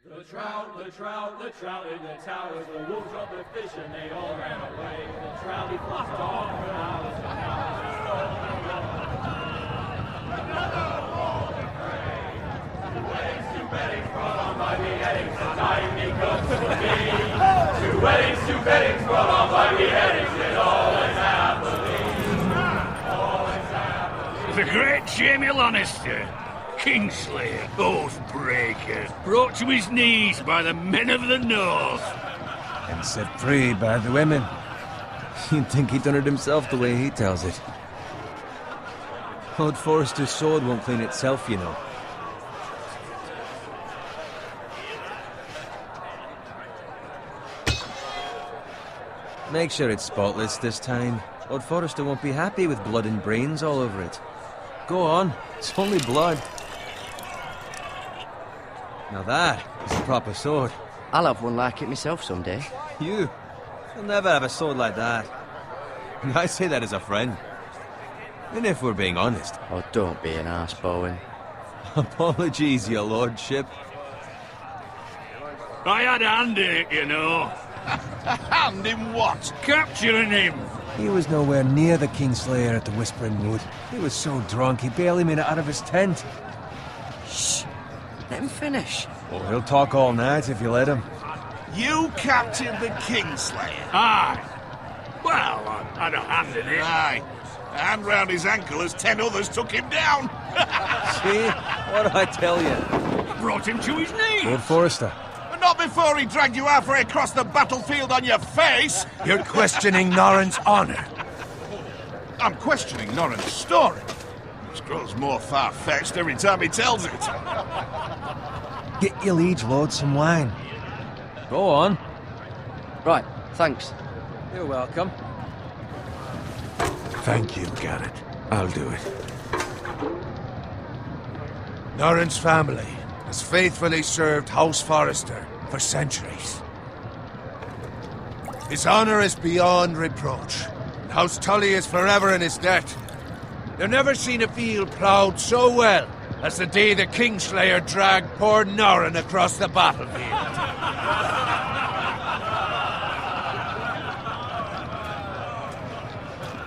The trout in the towers, the wolves dropped the fish and they all ran away. The trouty flopped on for hours and hours. Another war to pray. Two weddings brought on by beheadings, the dying becomes to me. Two weddings brought on by beheadings, and all is happily. All is happily. The great Jamie Lannister, Kingslayer, Oathbreaker, brought to his knees by the men of the North. And set free by the women. You'd think he'd done it himself the way he tells it. Lord Forrester's sword won't clean itself, you know. Make sure it's spotless this time. Lord Forrester won't be happy with blood and brains all over it. Go on, it's only blood. Now that is a proper sword. I'll have one like it myself someday. You'll never have a sword like that. And I say that as a friend. And if we're being honest. Oh, don't be an arse, Bowen. Apologies, your lordship. I had a hand in it, you know. A hand in what? Capturing him. He was nowhere near the Kingslayer at the Whispering Wood. He was so drunk he barely made it out of his tent. Shh. Let him finish. Oh, he'll talk all night if you let him. You captured the Kingslayer? Aye. Well, I had a hand in it. Aye. A hand round his ankle as 10 others took him down. See? What did I tell you? I brought him to his knees. Lord Forrester. But not before he dragged you halfway across the battlefield on your face. You're questioning Norrin's honor. I'm questioning Norrin's story. Which grows more far-fetched every time he tells it. Get your liege lord some wine. Go on. Right, thanks. You're welcome. Thank you, Garrett. I'll do it. Norrin's family has faithfully served House Forrester for centuries. His honor is beyond reproach, and House Tully is forever in his debt. They've never seen a field ploughed so well as the day the Kingslayer dragged poor Norrin across the battlefield.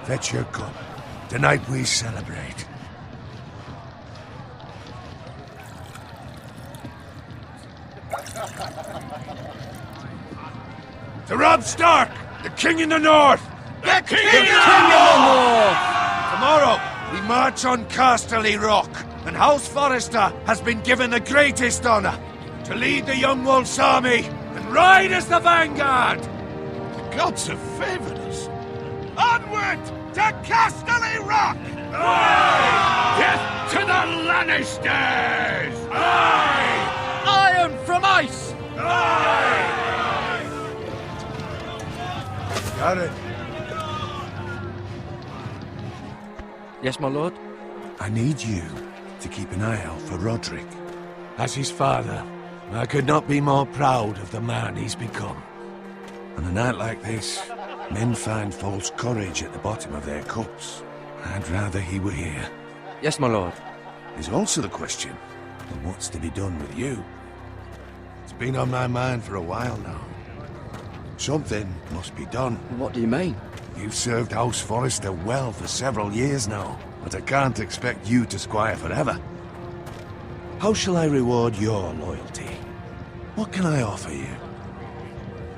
Fetch your cup. Tonight we celebrate. To Robb Stark, the King in the North! The King in the North! Tomorrow, we march on Casterly Rock, and House Forrester has been given the greatest honor to lead the Young Wolf's army and ride as the vanguard! The gods have favored us. Onward to Casterly Rock! Aye! Death to the Lannisters! Aye! Iron from ice! Aye! Got it. Yes, my lord? I need you to keep an eye out for Roderick. As his father, I could not be more proud of the man he's become. On a night like this, men find false courage at the bottom of their cups. I'd rather he were here. Yes, my lord. There's also the question of what's to be done with you. It's been on my mind for a while now. Something must be done. What do you mean? You've served House Forrester well for several years now, but I can't expect you to squire forever. How shall I reward your loyalty? What can I offer you?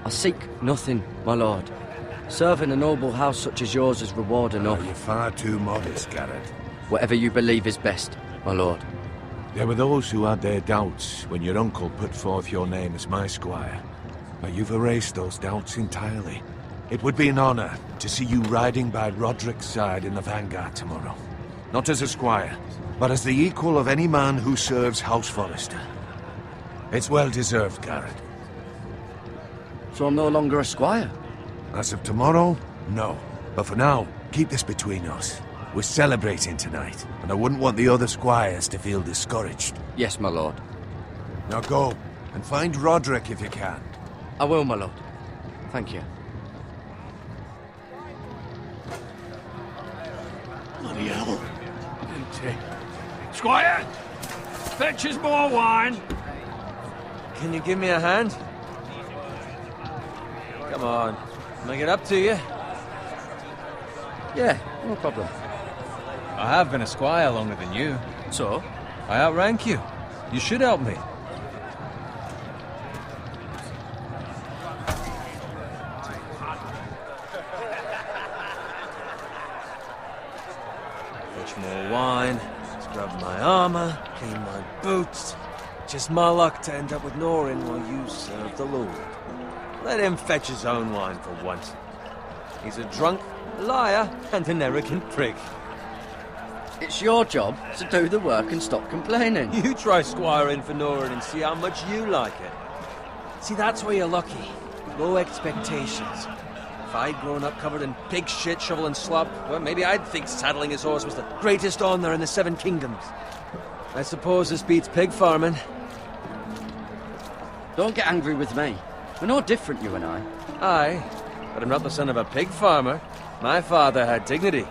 I seek nothing, my lord. Serving a noble house such as yours is reward enough. You're far too modest, Garrett. Whatever you believe is best, my lord. There were those who had their doubts when your uncle put forth your name as my squire. But you've erased those doubts entirely. It would be an honor to see you riding by Roderick's side in the vanguard tomorrow. Not as a squire, but as the equal of any man who serves House Forrester. It's well deserved, Garrett. So I'm no longer a squire? As of tomorrow, no. But for now, keep this between us. We're celebrating tonight, and I wouldn't want the other squires to feel discouraged. Yes, my lord. Now go, and find Roderick if you can. I will, my lord. Thank you. Bloody hell. Squire, fetch us more wine. Can you give me a hand? Come on. Can I get up to you? Yeah, no problem. I have been a squire longer than you. So? I outrank you. You should help me. Fetch more wine, scrub my armor, clean my boots. Just my luck to end up with Norin while you serve the Lord. Let him fetch his own wine for once. He's a drunk, a liar, and an arrogant prick. It's your job to do the work and stop complaining. You try squiring for Norin and see how much you like it. See, that's where you're lucky. Low expectations. If I'd grown up covered in pig shit, shovel and slop, well, maybe I'd think saddling his horse was the greatest honour in the Seven Kingdoms. I suppose this beats pig farming. Don't get angry with me. We're no different, you and I. Aye, but I'm not the son of a pig farmer. My father had dignity.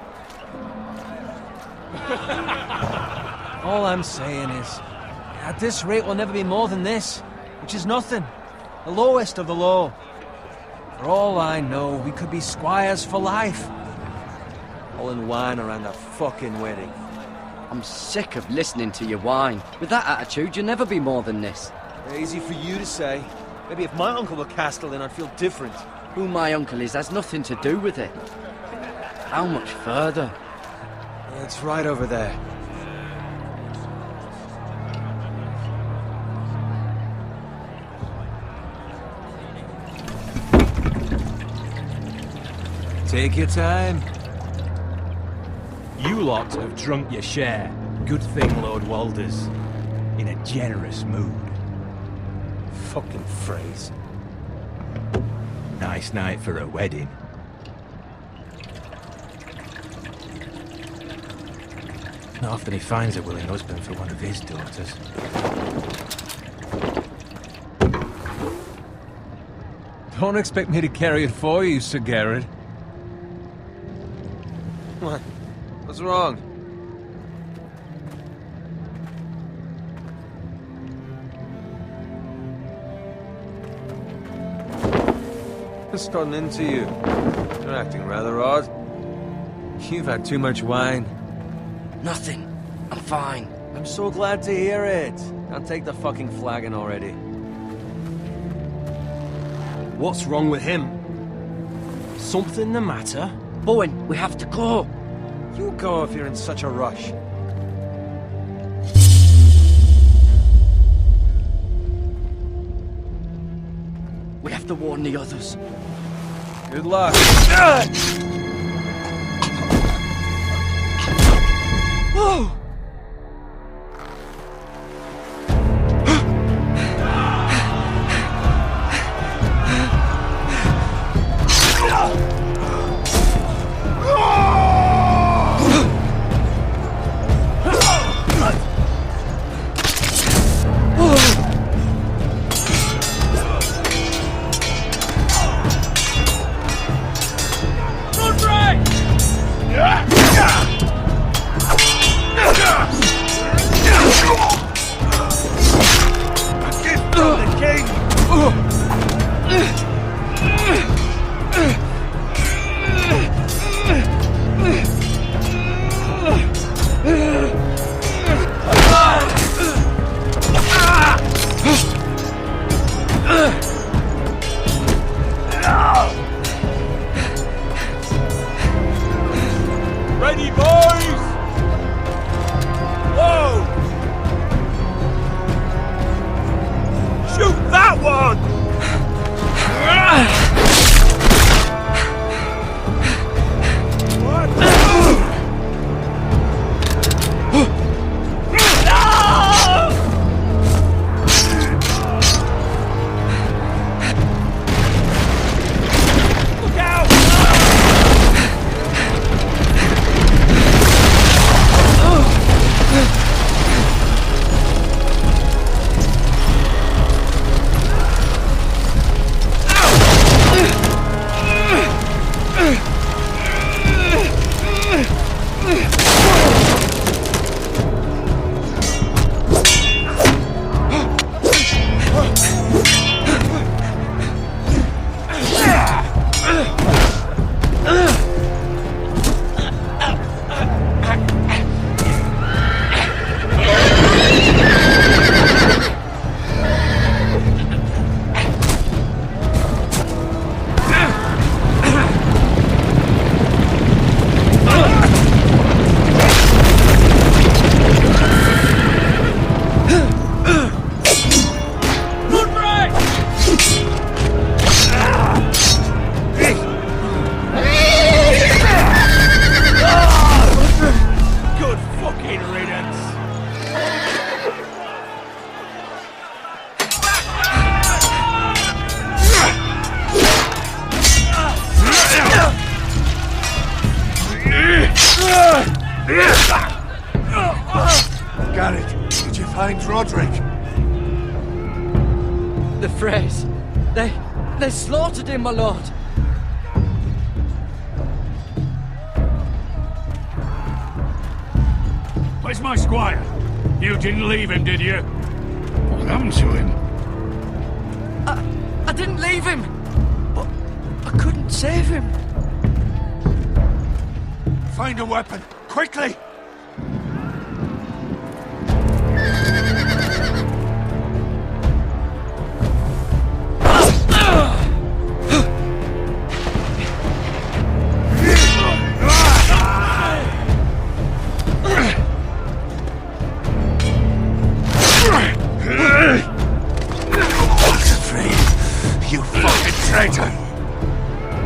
All I'm saying is, at this rate we'll never be more than this, which is nothing. The lowest of the low. For all I know, we could be squires for life. All in wine around a fucking wedding. I'm sick of listening to your whine. With that attitude, you'll never be more than this. Easy for you to say. Maybe if my uncle were Castellan, I'd feel different. Who my uncle is has nothing to do with it. How much further? It's right over there. Take your time. You lot have drunk your share. Good thing Lord Walder's in a generous mood. Fucking phrase. Nice night for a wedding. Not often he finds a willing husband for one of his daughters. Don't expect me to carry it for you, Sir Garrett. What? What's wrong? Just gotten into you. You're acting rather odd. You've had too much wine. Nothing. I'm fine. I'm so glad to hear it. Now take the fucking flagon already. What's wrong with him? Something the matter? Bowen, we have to go. You go if you're in such a rush. We have to warn the others. Good luck. Oh! Ready, boys! Whoa! Shoot that one! Look Garrett, did you find Roderick? The Freys. They slaughtered him, my lord. Where's my squire? You didn't leave him, did you? What happened to him? I didn't leave him, but I couldn't save him. Find a weapon, quickly! You fucking traitor!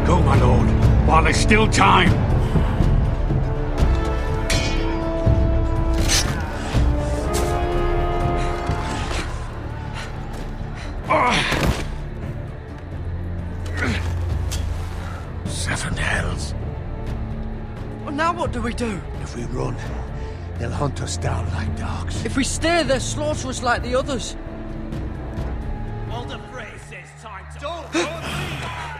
Go, my lord, while there's still time. Seven hells. Well, now what do we do? If we run, they'll hunt us down like dogs. If we stay, they'll slaughter us like the others. All the Frey says time to...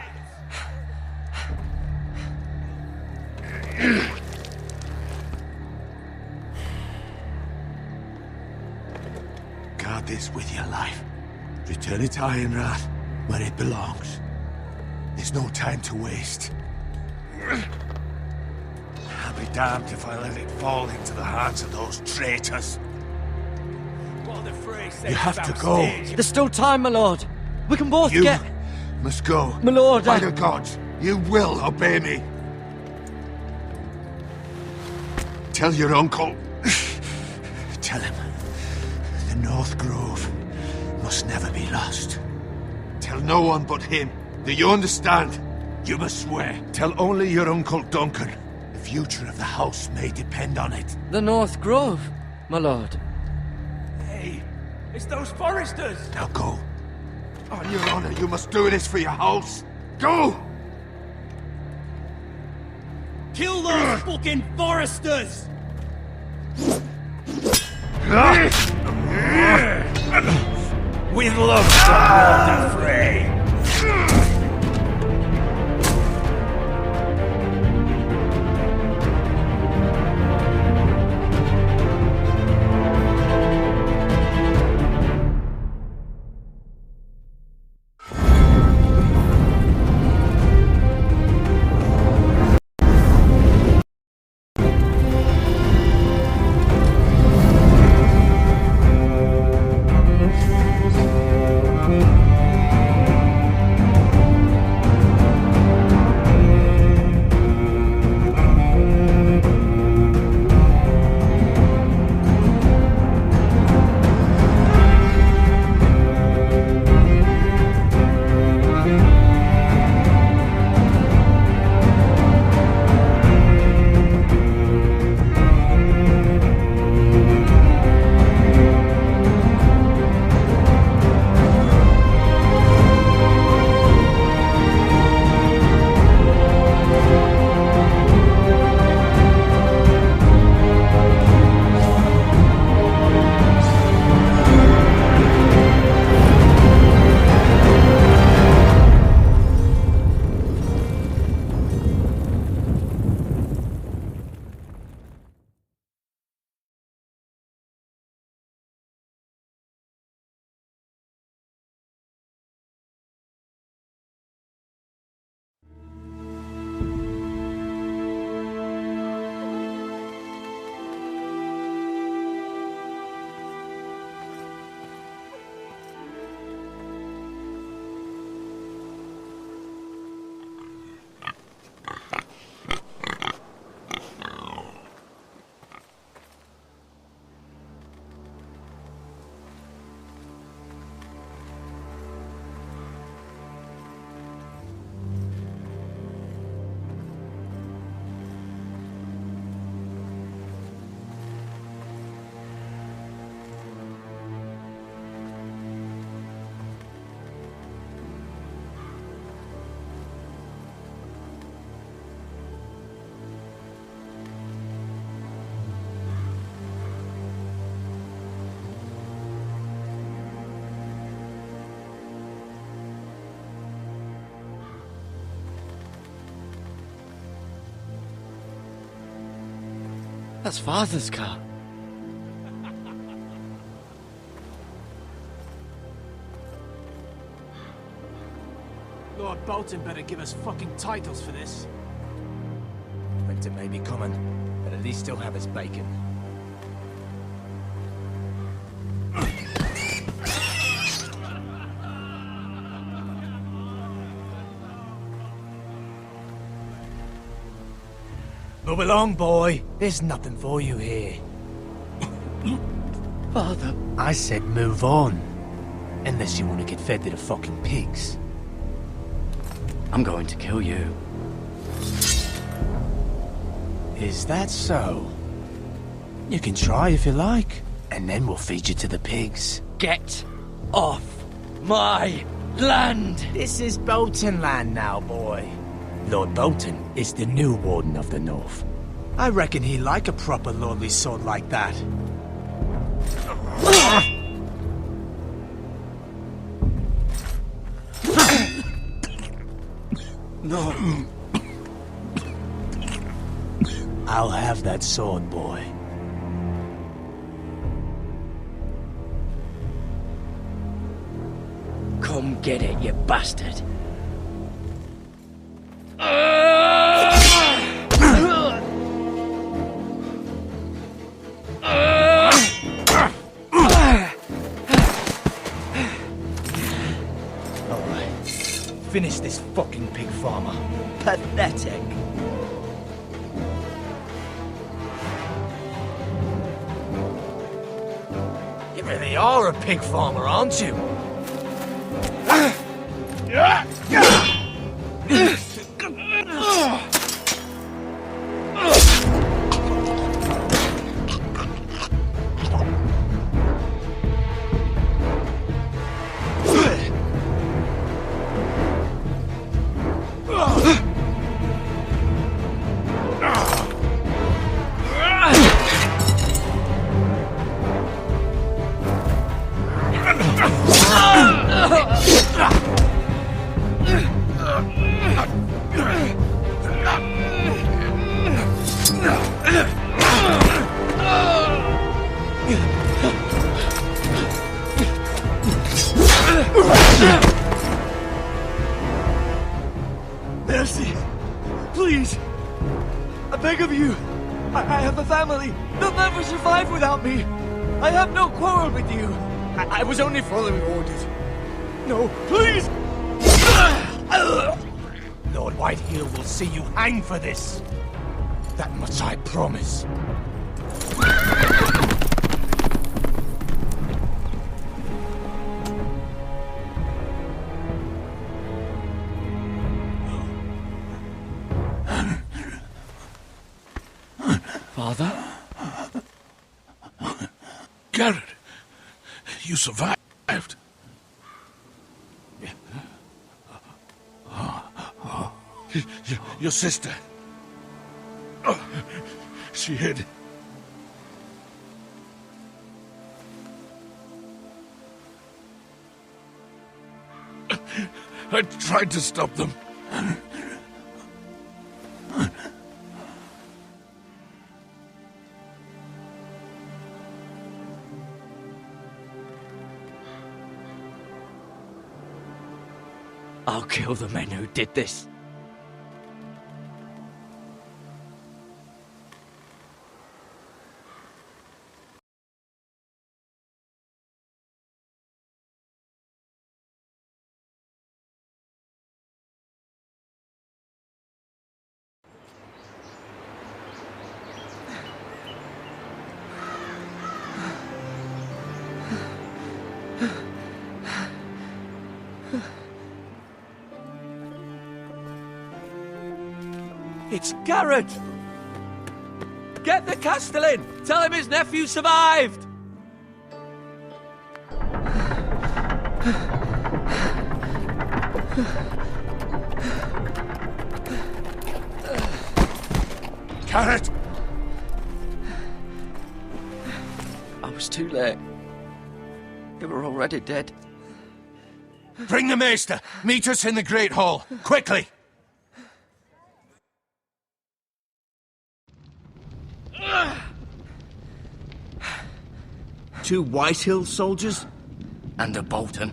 Guard this with your life. Return it to Ironrath, where it belongs. There's no time to waste. I'll be damned if I let it fall into the hands of those traitors. What the Frey says You have about to go. stage. There's still time, my lord. We can both You get... must go. My lord, By the gods, you will obey me. Tell your uncle. Tell him. The North Grove must never be lost. Tell no one but him. Do you understand? You must swear. Tell only your Uncle Duncan. The future of the house may depend on it. The North Grove, my lord. Hey, it's those foresters! Now go. On your honor, you must do this for your house. Go! Kill those fucking foresters! With love from Lord the Frey! That's Father's car. Lord Bolton better give us fucking titles for this. Winter may be coming, but at least he'll have his bacon. Move along, boy. There's nothing for you here. Father. I said move on. Unless you want to get fed to the fucking pigs. I'm going to kill you. Is that so? You can try if you like, and then we'll feed you to the pigs. Get off my land! This is Bolton land now, boy. Lord Bolton is the new Warden of the North. I reckon he'd like a proper lordly sword like that. No. I'll have that sword, boy. Come get it, you bastard. Alright. Finish this fucking pig farmer. Pathetic. You really are a pig farmer, aren't you? Mercy! Please! I beg of you! I have a family! They'll never survive without me! I have no quarrel with you! I was only following orders. No, please! Lord Whitehill will see you hang for this. That much I promise. Father? Garrett, you survived. Your sister. Oh, she hid. I tried to stop them. I'll kill the men who did this. It's Garrett! Get the Castellan! Tell him his nephew survived! Garrett! I was too late. They were already dead. Bring the maester! Meet us in the Great Hall! Quickly! 2 Whitehill soldiers? And a Bolton.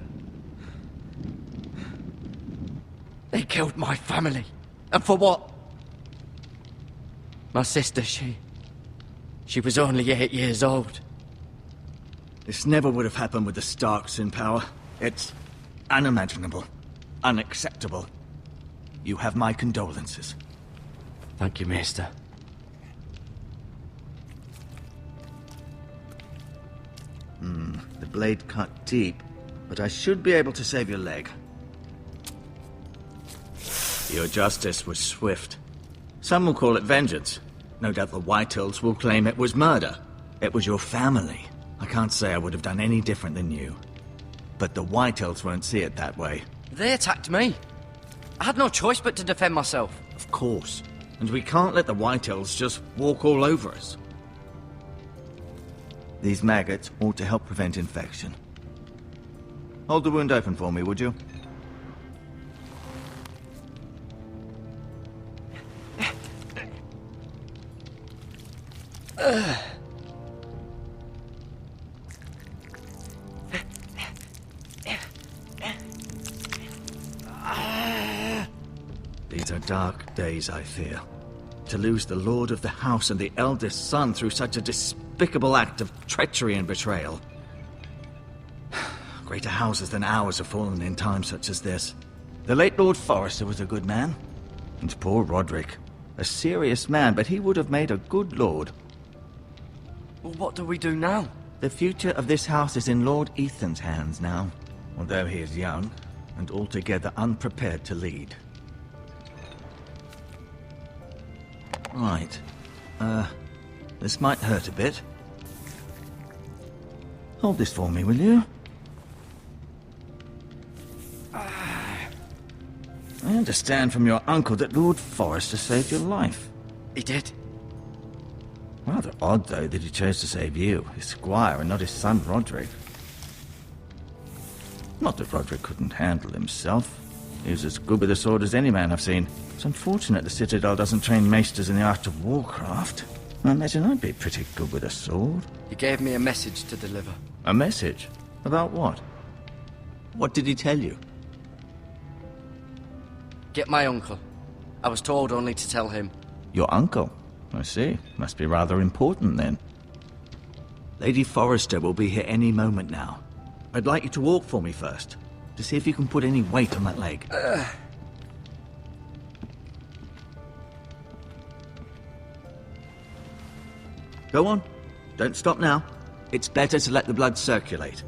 They killed my family. And for what? My sister, she was only 8 years old. This never would have happened with the Starks in power. It's unimaginable. Unacceptable. You have my condolences. Thank you, Maester. The blade cut deep, but I should be able to save your leg. Your justice was swift. Some will call it vengeance. No doubt the Whitehills will claim it was murder. It was your family. I can't say I would have done any different than you. But the Whitehills won't see it that way. They attacked me. I had no choice but to defend myself. Of course. And we can't let the Whitehills just walk all over us. These maggots ought to help prevent infection. Hold the wound open for me, would you? These are dark days, I fear. To lose the lord of the house and the eldest son through such a despicable act of treachery and betrayal. Greater houses than ours have fallen in times such as this. The late Lord Forrester was a good man. And poor Roderick. A serious man, but he would have made a good lord. Well, what do we do now? The future of this house is in Lord Ethan's hands now. Although he is young, and altogether unprepared to lead. Right. This might hurt a bit. Hold this for me, will you? I understand from your uncle that Lord Forrester saved your life. He did. Rather odd, though, that he chose to save you, his squire, and not his son Roderick. Not that Roderick couldn't handle himself. He was as good with a sword as any man I've seen. It's unfortunate the Citadel doesn't train maesters in the art of warcraft. I imagine I'd be pretty good with a sword. He gave me a message to deliver. A message? About what? What did he tell you? Get my uncle. I was told only to tell him. Your uncle? I see. Must be rather important, then. Lady Forrester will be here any moment now. I'd like you to walk for me first, to see if you can put any weight on that leg. Go on. Don't stop now. It's better to let the blood circulate.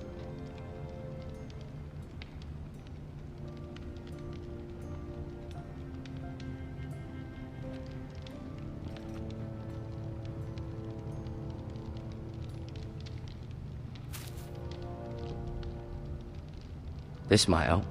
This might help.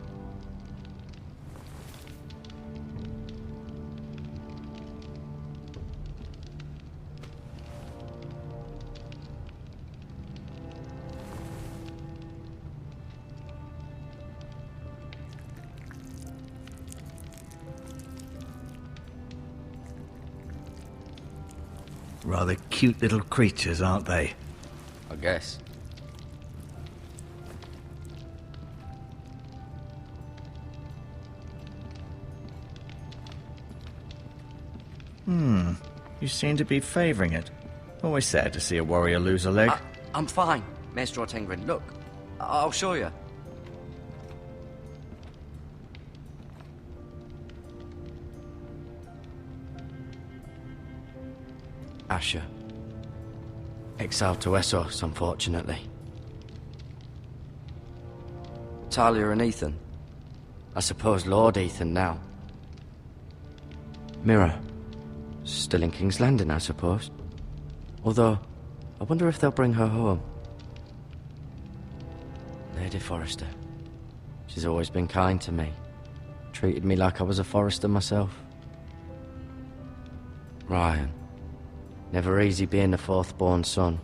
Rather cute little creatures, aren't they? I guess. You seem to be favouring it. Always sad to see a warrior lose a leg. I'm fine, Maester Ortengrin. Look, I'll show you. Asher. Exiled to Essos, unfortunately. Talia and Ethan. I suppose Lord Ethan now. Mira. Still in King's Landing, I suppose. Although, I wonder if they'll bring her home. Lady Forrester. She's always been kind to me. Treated me like I was a Forrester myself. Ryan. Never easy being the fourth-born son.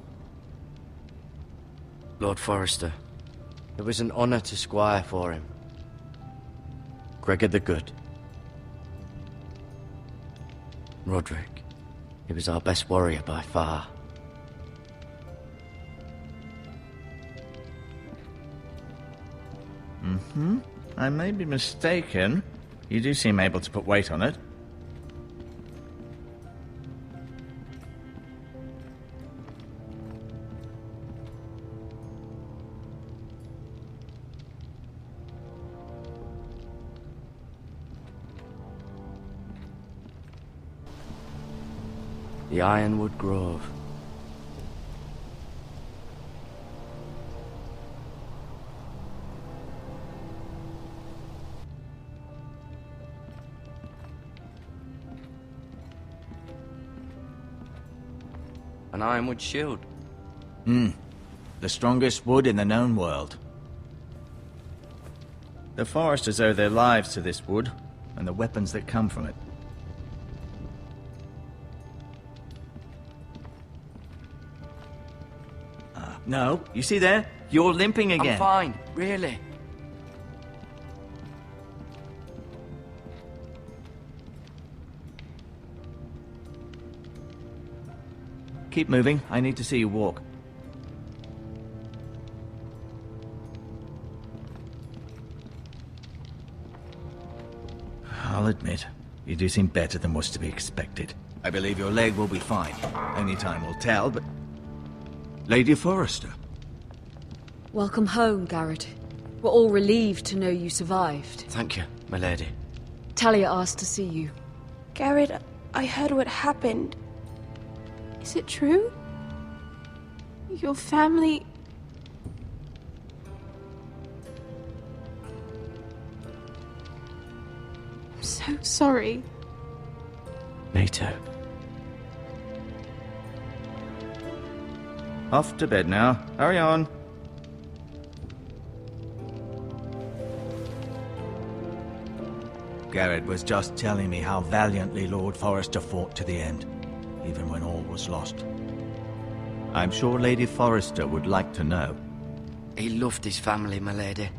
Lord Forrester. It was an honour to squire for him. Gregor the Good. Roderick. He was our best warrior by far. I may be mistaken. You do seem able to put weight on it. The Ironwood Grove. An ironwood shield. The strongest wood in the known world. The foresters owe their lives to this wood, and the weapons that come from it. No, you see there? You're limping again. I'm fine, really. Keep moving. I need to see you walk. I'll admit, you do seem better than was to be expected. I believe your leg will be fine. Only time will tell, but... Lady Forrester. Welcome home, Garrett. We're all relieved to know you survived. Thank you, my lady. Talia asked to see you. Garrett, I heard what happened. Is it true? Your family... I'm so sorry. Me too. Off to bed now. Hurry on. Garrett was just telling me how valiantly Lord Forrester fought to the end, even when all was lost. I'm sure Lady Forrester would like to know. He loved his family, my lady.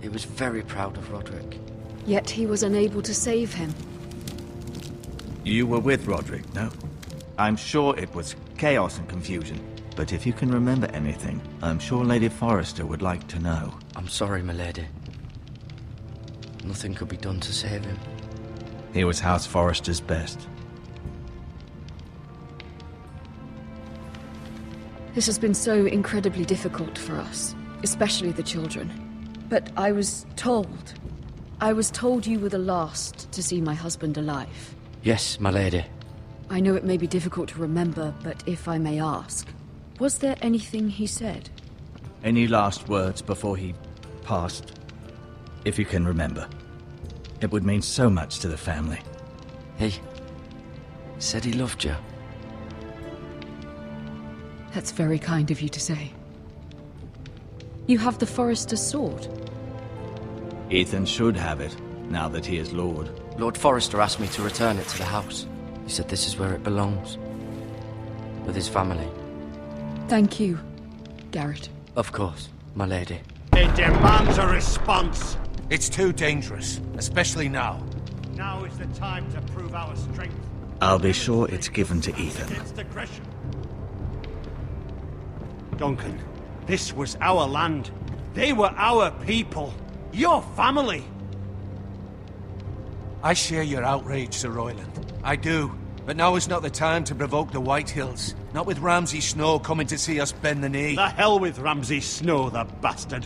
He was very proud of Roderick. Yet he was unable to save him. You were with Roderick, no? I'm sure it was chaos and confusion. But if you can remember anything, I'm sure Lady Forrester would like to know. I'm sorry, my lady. Nothing could be done to save him. He was House Forrester's best. This has been so incredibly difficult for us, especially the children. But I was told you were the last to see my husband alive. Yes, my lady. I know it may be difficult to remember, but if I may ask, was there anything he said? Any last words before he passed? If you can remember. It would mean so much to the family. He said he loved you. That's very kind of you to say. You have the Forrester's sword. Ethan should have it, now that he is Lord. Lord Forrester asked me to return it to the house. He said this is where it belongs. With his family. Thank you, Garrett. Of course, my lady. It demands a response. It's too dangerous, especially now. Now is the time to prove our strength. I'll be sure it's given to Ethan. Against aggression. Duncan, this was our land. They were our people. Your family. I share your outrage, Sir Royland. I do. But now is not the time to provoke the White Hills. Not with Ramsay Snow coming to see us bend the knee. The hell with Ramsay Snow, the bastard.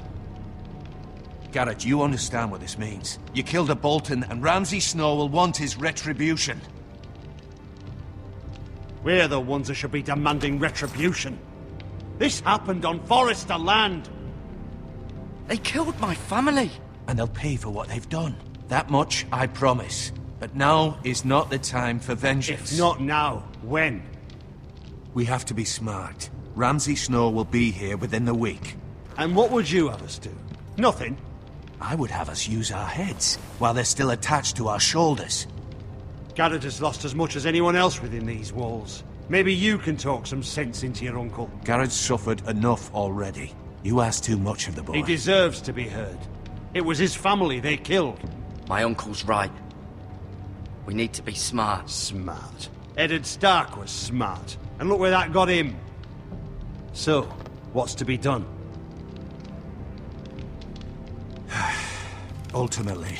Garrett, you understand what this means. You killed a Bolton, and Ramsay Snow will want his retribution. We're the ones that should be demanding retribution. This happened on Forrester land. They killed my family. And they'll pay for what they've done. That much, I promise. But now is not the time for vengeance. If not now, when? We have to be smart. Ramsay Snow will be here within the week. And what would you have us do? Nothing. I would have us use our heads, while they're still attached to our shoulders. Garrett has lost as much as anyone else within these walls. Maybe you can talk some sense into your uncle. Garrett's suffered enough already. You ask too much of the boy. He deserves to be heard. It was his family they killed. My uncle's right. We need to be smart. Smart. Eddard Stark was smart. And look where that got him. So, what's to be done? Ultimately,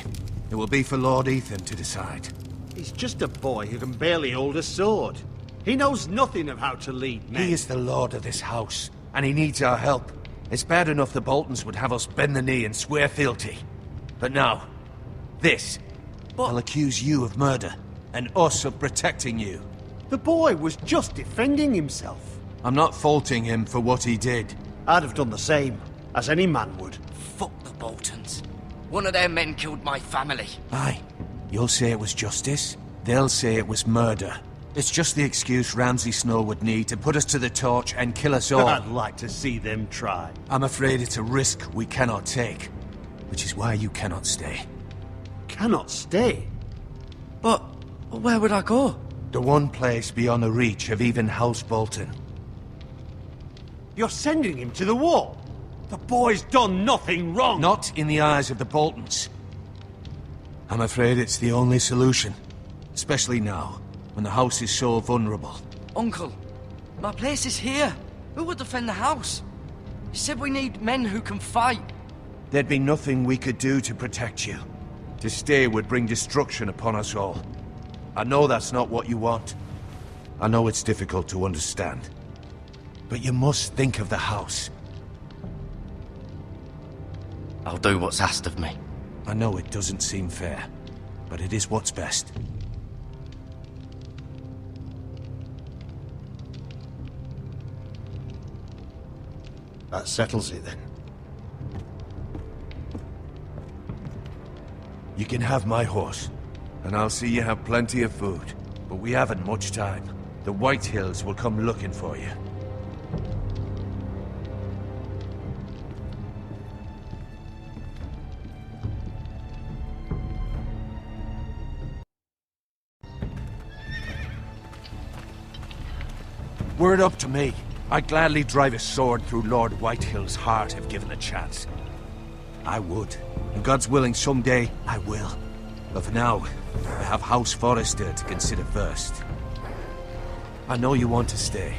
it will be for Lord Ethan to decide. He's just a boy who can barely hold a sword. He knows nothing of how to lead men. He is the lord of this house, and he needs our help. It's bad enough the Boltons would have us bend the knee and swear fealty. But now, this. I'll accuse you of murder, and us of protecting you. The boy was just defending himself. I'm not faulting him for what he did. I'd have done the same, as any man would. Fuck the Boltons. One of their men killed my family. Aye. You'll say it was justice. They'll say it was murder. It's just the excuse Ramsay Snow would need to put us to the torch and kill us all. I'd like to see them try. I'm afraid it's a risk we cannot take. Which is why you cannot stay. Cannot stay? But where would I go? The one place beyond the reach of even House Bolton. You're sending him to the wall? The boy's done nothing wrong! Not in the eyes of the Boltons. I'm afraid it's the only solution. Especially now, when the house is so vulnerable. Uncle, my place is here. Who would defend the house? You said we need men who can fight. There'd be nothing we could do to protect you. To stay would bring destruction upon us all. I know that's not what you want. I know it's difficult to understand. But you must think of the house. I'll do what's asked of me. I know it doesn't seem fair, but it is what's best. That settles it, then. You can have my horse, and I'll see you have plenty of food. But we haven't much time. The White Hills will come looking for you. Were it up to me, I'd gladly drive a sword through Lord Whitehill's heart if given the chance. I would. And God's willing, someday I will. But for now, I have House Forrester to consider first. I know you want to stay,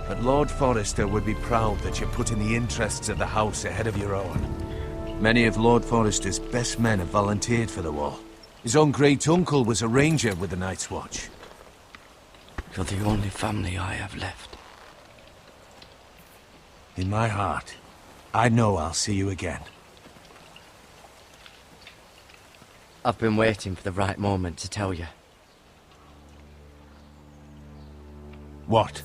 but Lord Forrester would be proud that you're putting the interests of the house ahead of your own. Many of Lord Forrester's best men have volunteered for the war. His own great-uncle was a ranger with the Night's Watch. You're the only family I have left. In my heart, I know I'll see you again. I've been waiting for the right moment to tell you. What?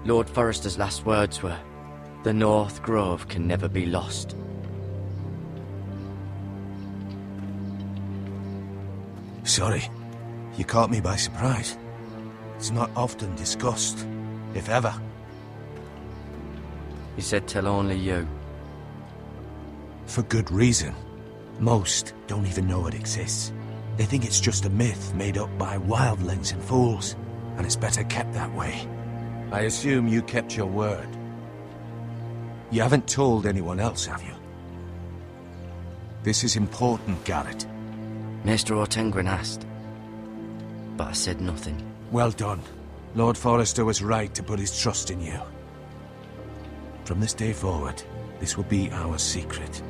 Lord Forrester's last words were, "The North Grove can never be lost." Sorry. You caught me by surprise. It's not often discussed, if ever. He said tell only you. For good reason. Most don't even know it exists. They think it's just a myth made up by wildlings and fools, and it's better kept that way. I assume you kept your word. You haven't told anyone else, have you? This is important, Garrett. Maester Ortengrin asked, but I said nothing. Well done. Lord Forrester was right to put his trust in you. From this day forward, this will be our secret.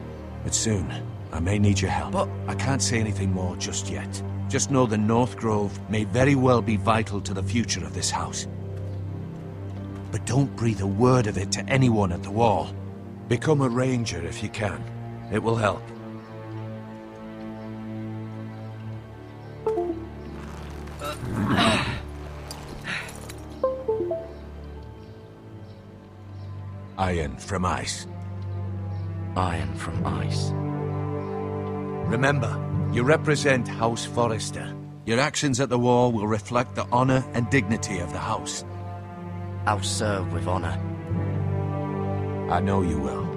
But soon, I may need your help. But I can't say anything more just yet. Just know the North Grove may very well be vital to the future of this house. But don't breathe a word of it to anyone at the wall. Become a ranger if you can. It will help. Iron from ice. Iron from ice. Remember, you represent House Forrester. Your actions at the war will reflect the honor and dignity of the house. I'll serve with honor. I know you will.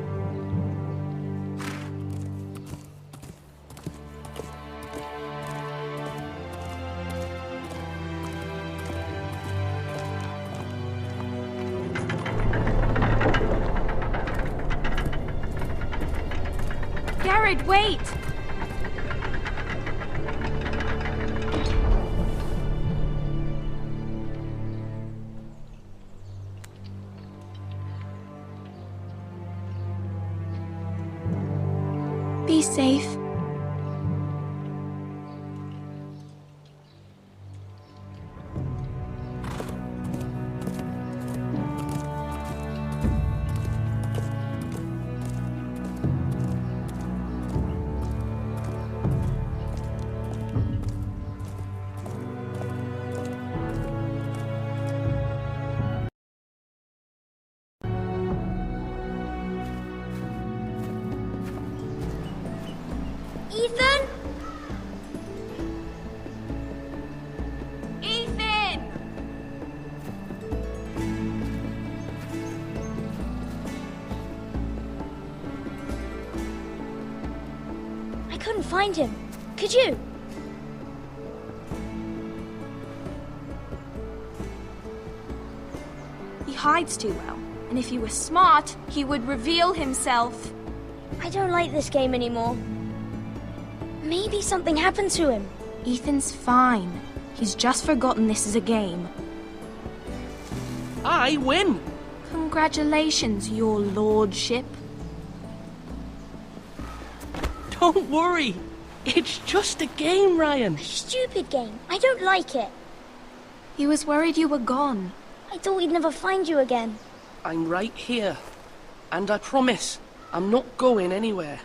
Garrett, wait! safe? Ethan? Ethan! I couldn't find him. Could you? He hides too well, and if he were smart, he would reveal himself. I don't like this game anymore. Maybe something happened to him. Ethan's fine. He's just forgotten this is a game. I win! Congratulations, your lordship. Don't worry. It's just a game, Ryan. A stupid game. I don't like it. He was worried you were gone. I thought we'd never find you again. I'm right here. And I promise, I'm not going anywhere.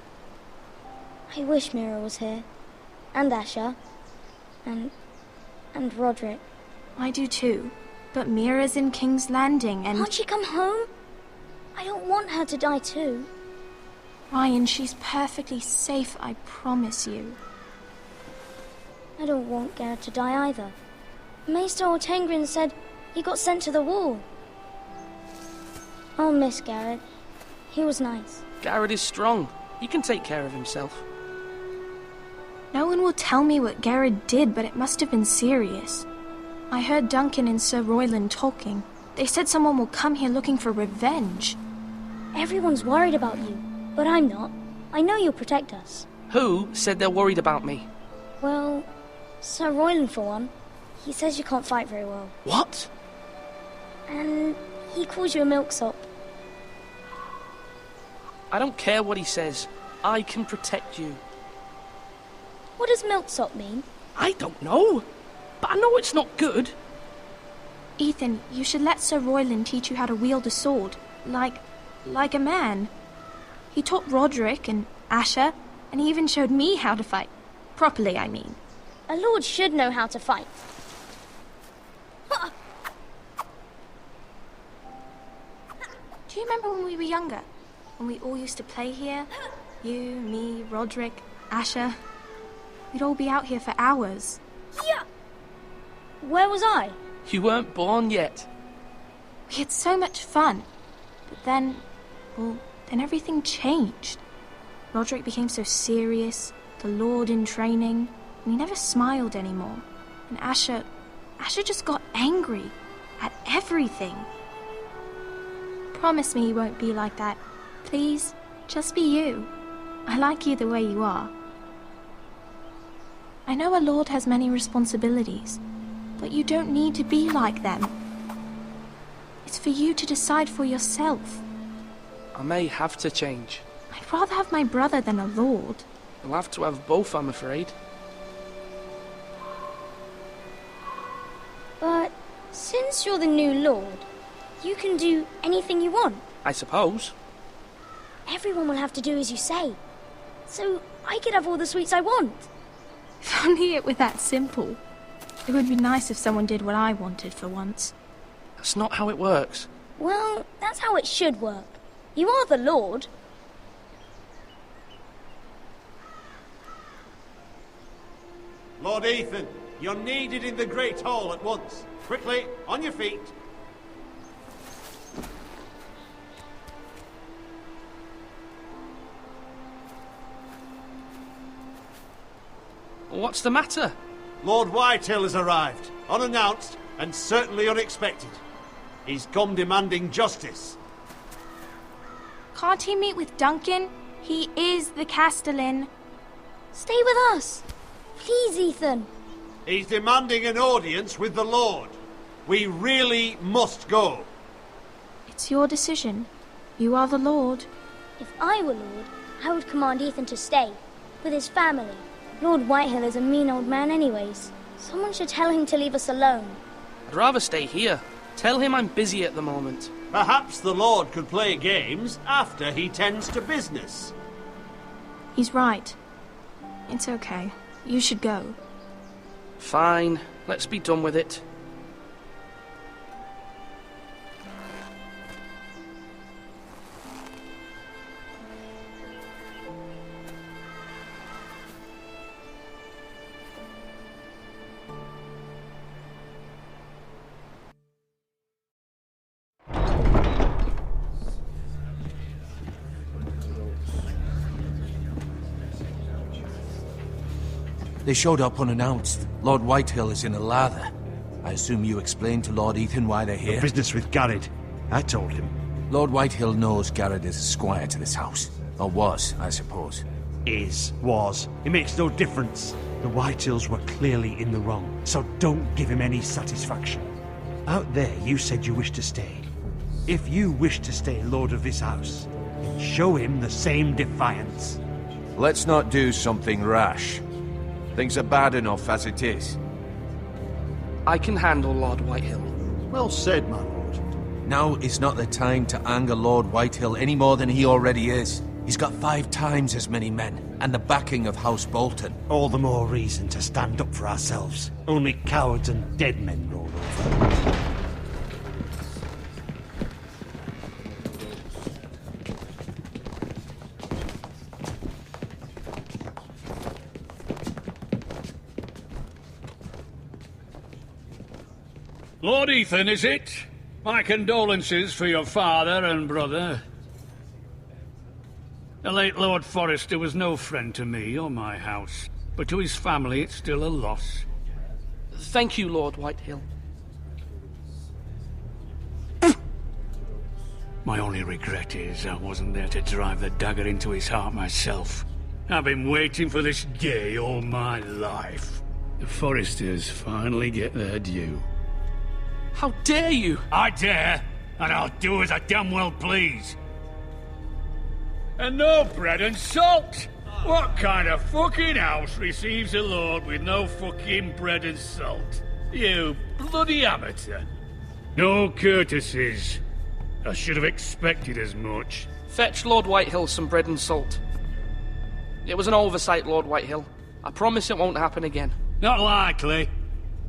I wish Mira was here. And Asher. And Roderick. I do too. But Mira's in King's Landing and... Can't she come home? I don't want her to die too. Ryan, she's perfectly safe, I promise you. I don't want Garrett to die either. Maester Ortengrin said he got sent to the wall. I'll miss Garrett. He was nice. Garrett is strong. He can take care of himself. No one will tell me what Garrett did, but it must have been serious. I heard Duncan and Sir Royland talking. They said someone will come here looking for revenge. Everyone's worried about you, but I'm not. I know you'll protect us. Who said they're worried about me? Well, Sir Royland for one. He says you can't fight very well. What? And he calls you a milksop. I don't care what he says. I can protect you. What does milksop mean? I don't know. But I know it's not good. Ethan, you should let Sir Royland teach you how to wield a sword. Like a man. He taught Roderick and Asher, and he even showed me how to fight. Properly, I mean. A lord should know how to fight. Do you remember when we were younger? When we all used to play here? You, me, Roderick, Asher. We'd all be out here for hours. Yeah. Where was I? You weren't born yet. We had so much fun. But then everything changed. Roderick became so serious, the Lord in training, and he never smiled anymore. And Asher just got angry at everything. Promise me you won't be like that. Please, just be you. I like you the way you are. I know a lord has many responsibilities, but you don't need to be like them. It's for you to decide for yourself. I may have to change. I'd rather have my brother than a lord. You'll have to have both, I'm afraid. But since you're the new lord, you can do anything you want. I suppose. Everyone will have to do as you say. So I could have all the sweets I want. If only it were that simple. It would be nice if someone did what I wanted for once. That's not how it works. Well, that's how it should work. You are the lord. Lord Ethan, you're needed in the Great Hall at once. Quickly, on your feet. What's the matter? Lord Whitehill has arrived, unannounced and certainly unexpected. He's come demanding justice. Can't he meet with Duncan? He is the Castellan. Stay with us. Please, Ethan. He's demanding an audience with the Lord. We really must go. It's your decision. You are the Lord. If I were Lord, I would command Ethan to stay. with his family. Lord Whitehill is a mean old man anyways. Someone should tell him to leave us alone. I'd rather stay here. Tell him I'm busy at the moment. Perhaps the Lord could play games after he tends to business. He's right. It's okay. You should go. Fine. Let's be done with it. They showed up unannounced. Lord Whitehill is in a lather. I assume you explained to Lord Ethan why they're here? The business with Garrett. I told him. Lord Whitehill knows Garrett is a squire to this house. Or was, I suppose. Was. It makes no difference. The Whitehills were clearly in the wrong, so don't give him any satisfaction. Out there, you said you wished to stay. If you wish to stay lord of this house, then show him the same defiance. Let's not do something rash. Things are bad enough as it is. I can handle Lord Whitehill. Well said, my lord. Now is not the time to anger Lord Whitehill any more than he already is. He's got 5 times as many men, and the backing of House Bolton. All the more reason to stand up for ourselves. Only cowards and dead men roll over. Lord Ethan, is it? My condolences for your father and brother. The late Lord Forrester was no friend to me or my house, but to his family it's still a loss. Thank you, Lord Whitehill. My only regret is I wasn't there to drive the dagger into his heart myself. I've been waiting for this day all my life. The Forresters finally get their due. How dare you! I dare, and I'll do as I damn well please. And no bread and salt! What kind of fucking house receives a lord with no fucking bread and salt? You bloody amateur. No courtesies. I should have expected as much. Fetch Lord Whitehill some bread and salt. It was an oversight, Lord Whitehill. I promise it won't happen again. Not likely.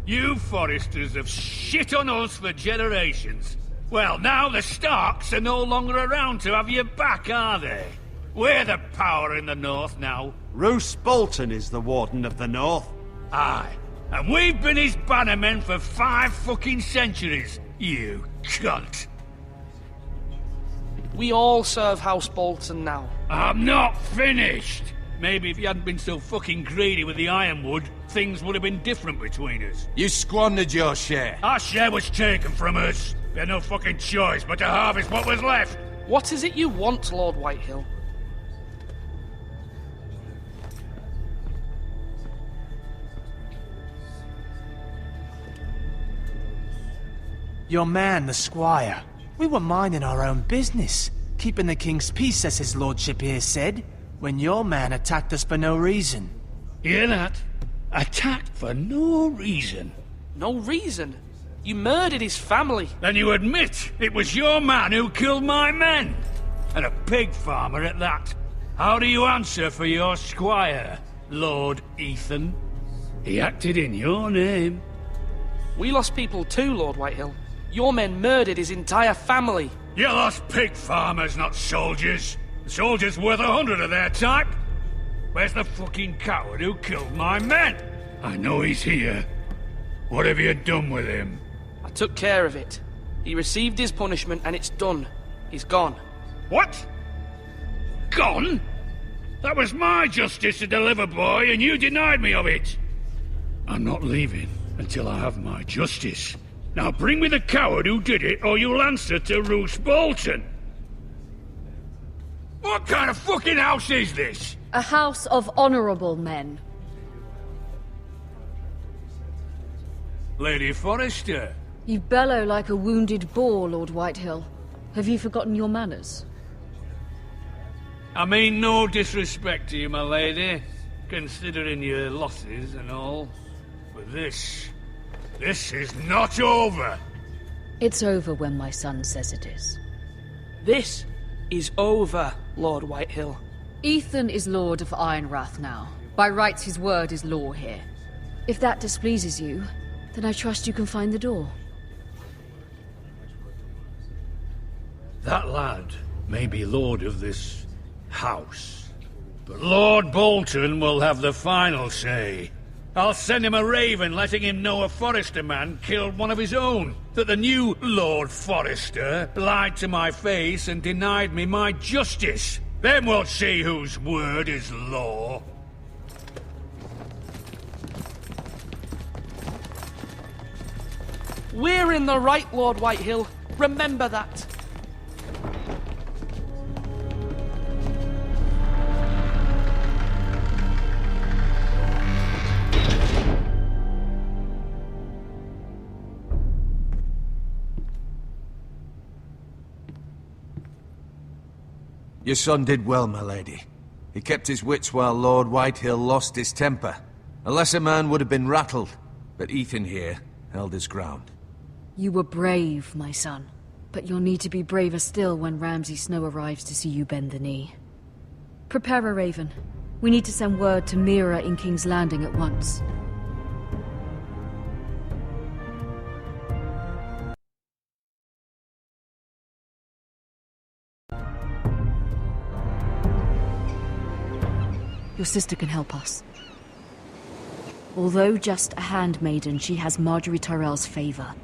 You Forresters have shit on us for generations. Well, now the Starks are no longer around to have your back, are they? We're the power in the north now. Roose Bolton is the Warden of the North. Aye. And we've been his bannermen for 5 fucking centuries, you cunt. We all serve House Bolton now. I'm not finished! Maybe if you hadn't been so fucking greedy with the ironwood, things would have been different between us. You squandered your share. Our share was taken from us. We had no fucking choice but to harvest what was left. What is it you want, Lord Whitehill? Your man, the squire. We were minding our own business, keeping the king's peace, as his lordship here said, when your man attacked us for no reason. Hear that? Attacked for no reason. No reason? You murdered his family. Then you admit it was your man who killed my men. And a pig farmer at that. How do you answer for your squire, Lord Ethan? He acted in your name. We lost people too, Lord Whitehill. Your men murdered his entire family. You lost pig farmers, not soldiers. The soldiers worth 100 of their type. Where's the fucking coward who killed my men? I know he's here. What have you done with him? I took care of it. He received his punishment and it's done. He's gone. What? Gone? That was my justice to deliver, boy, and you denied me of it. I'm not leaving until I have my justice. Now bring me the coward who did it, or you'll answer to Roose Bolton. What kind of fucking house is this? A house of honorable men. Lady Forrester. You bellow like a wounded boar, Lord Whitehill. Have you forgotten your manners? I mean no disrespect to you, my lady, considering your losses and all. But this is not over. It's over when my son says it is. This is over, Lord Whitehill. Ethan is Lord of Ironrath now. By rights, his word is law here. If that displeases you, then I trust you can find the door. That lad may be lord of this house, but Lord Bolton will have the final say. I'll send him a raven letting him know a Forrester man killed one of his own, that the new Lord Forrester lied to my face and denied me my justice. Then we'll see whose word is law. We're in the right, Lord Whitehill. Remember that. Your son did well, my lady. He kept his wits while Lord Whitehill lost his temper. A lesser man would have been rattled, but Ethan here held his ground. You were brave, my son. But you'll need to be braver still when Ramsay Snow arrives to see you bend the knee. Prepare a raven. We need to send word to Mira in King's Landing at once. Your sister can help us. Although just a handmaiden, she has Marjorie Tyrell's favor.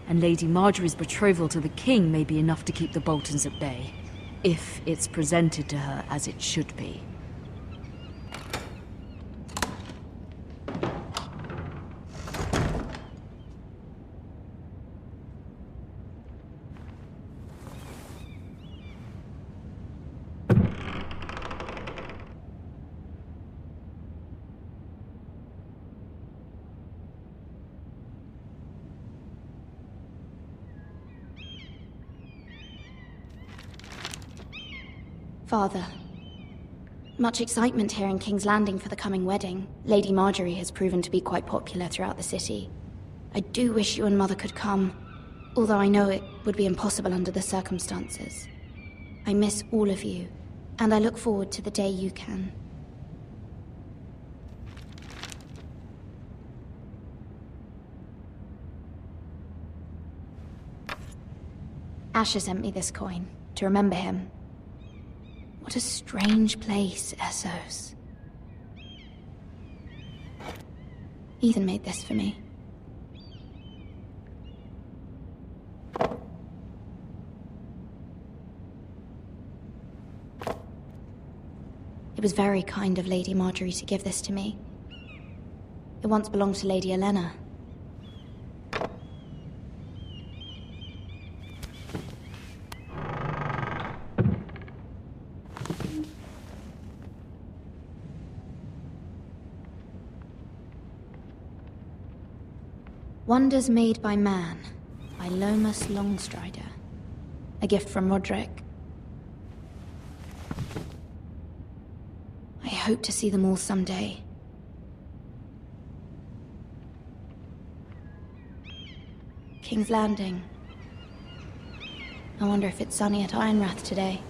And Lady Marjorie's betrothal to the king may be enough to keep the Boltons at bay. If it's presented to her as it should be. Father. Much excitement here in King's Landing for the coming wedding. Lady Marjorie has proven to be quite popular throughout the city. I do wish you and Mother could come, although I know it would be impossible under the circumstances. I miss all of you, and I look forward to the day you can. Asher sent me this coin, to remember him. What a strange place, Essos. Ethan made this for me. It was very kind of Lady Marjorie to give this to me. It once belonged to Lady Elena. Wonders Made by Man, by Lomas Longstrider. A gift from Roderick. I hope to see them all someday. King's Landing. I wonder if it's sunny at Ironrath today.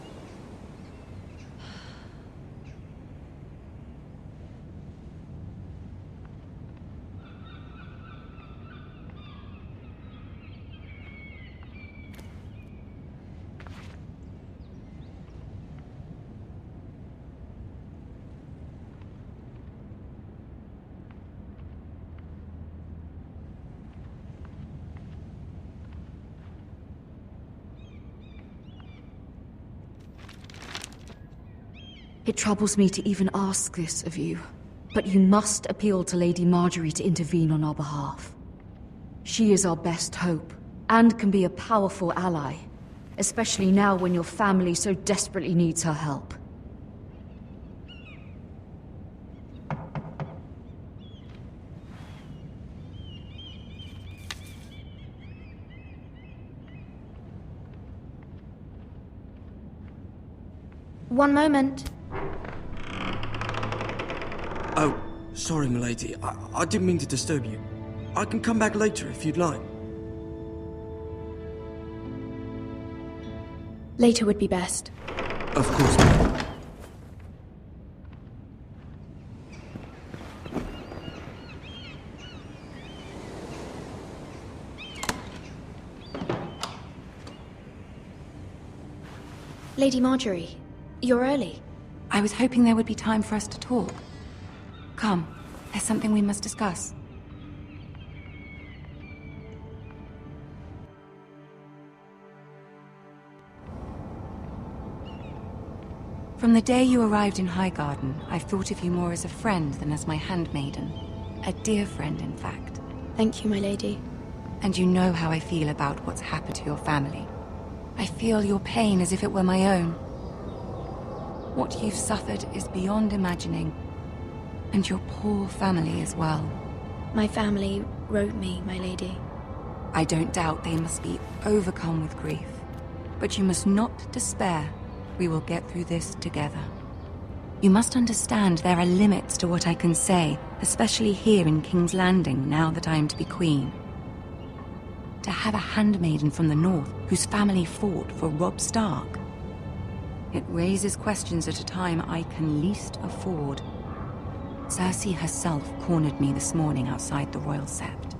It troubles me to even ask this of you, but you must appeal to Lady Marjorie to intervene on our behalf. She is our best hope, and can be a powerful ally, especially now when your family so desperately needs her help. One moment. Sorry, milady. I didn't mean to disturb you. I can come back later if you'd like. Later would be best. Of course, ma'am. Lady Marjorie, you're early. I was hoping there would be time for us to talk. Come, there's something we must discuss. From the day you arrived in Highgarden, I've thought of you more as a friend than as my handmaiden. A dear friend, in fact. Thank you, my lady. And you know how I feel about what's happened to your family. I feel your pain as if it were my own. What you've suffered is beyond imagining. And your poor family as well. My family wrote me, my lady. I don't doubt they must be overcome with grief. But you must not despair. We will get through this together. You must understand there are limits to what I can say, especially here in King's Landing, now that I am to be queen. To have a handmaiden from the north whose family fought for Robb Stark. It raises questions at a time I can least afford. Cersei herself cornered me this morning outside the Royal Sept.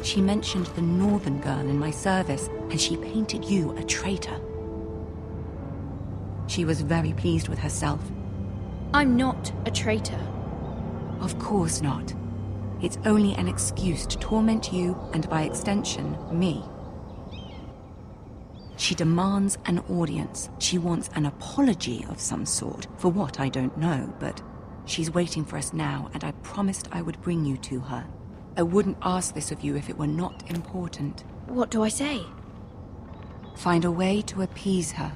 She mentioned the northern girl in my service, and she painted you a traitor. She was very pleased with herself. I'm not a traitor. Of course not. It's only an excuse to torment you, and by extension, me. She demands an audience. She wants an apology of some sort, for what I don't know, but she's waiting for us now, and I promised I would bring you to her. I wouldn't ask this of you if it were not important. What do I say? Find a way to appease her.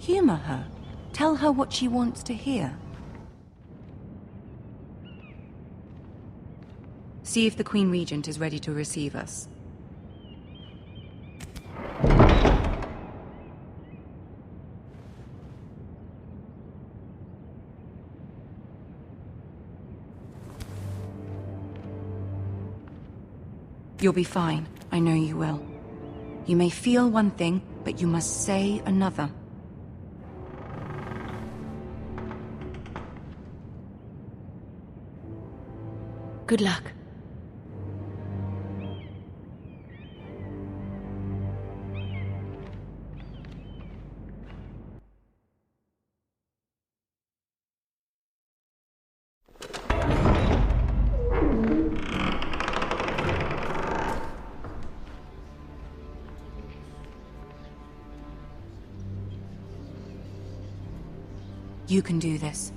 Humor her. Tell her what she wants to hear. See if the Queen Regent is ready to receive us. You'll be fine. I know you will. You may feel one thing, but you must say another. Good luck. You can do this.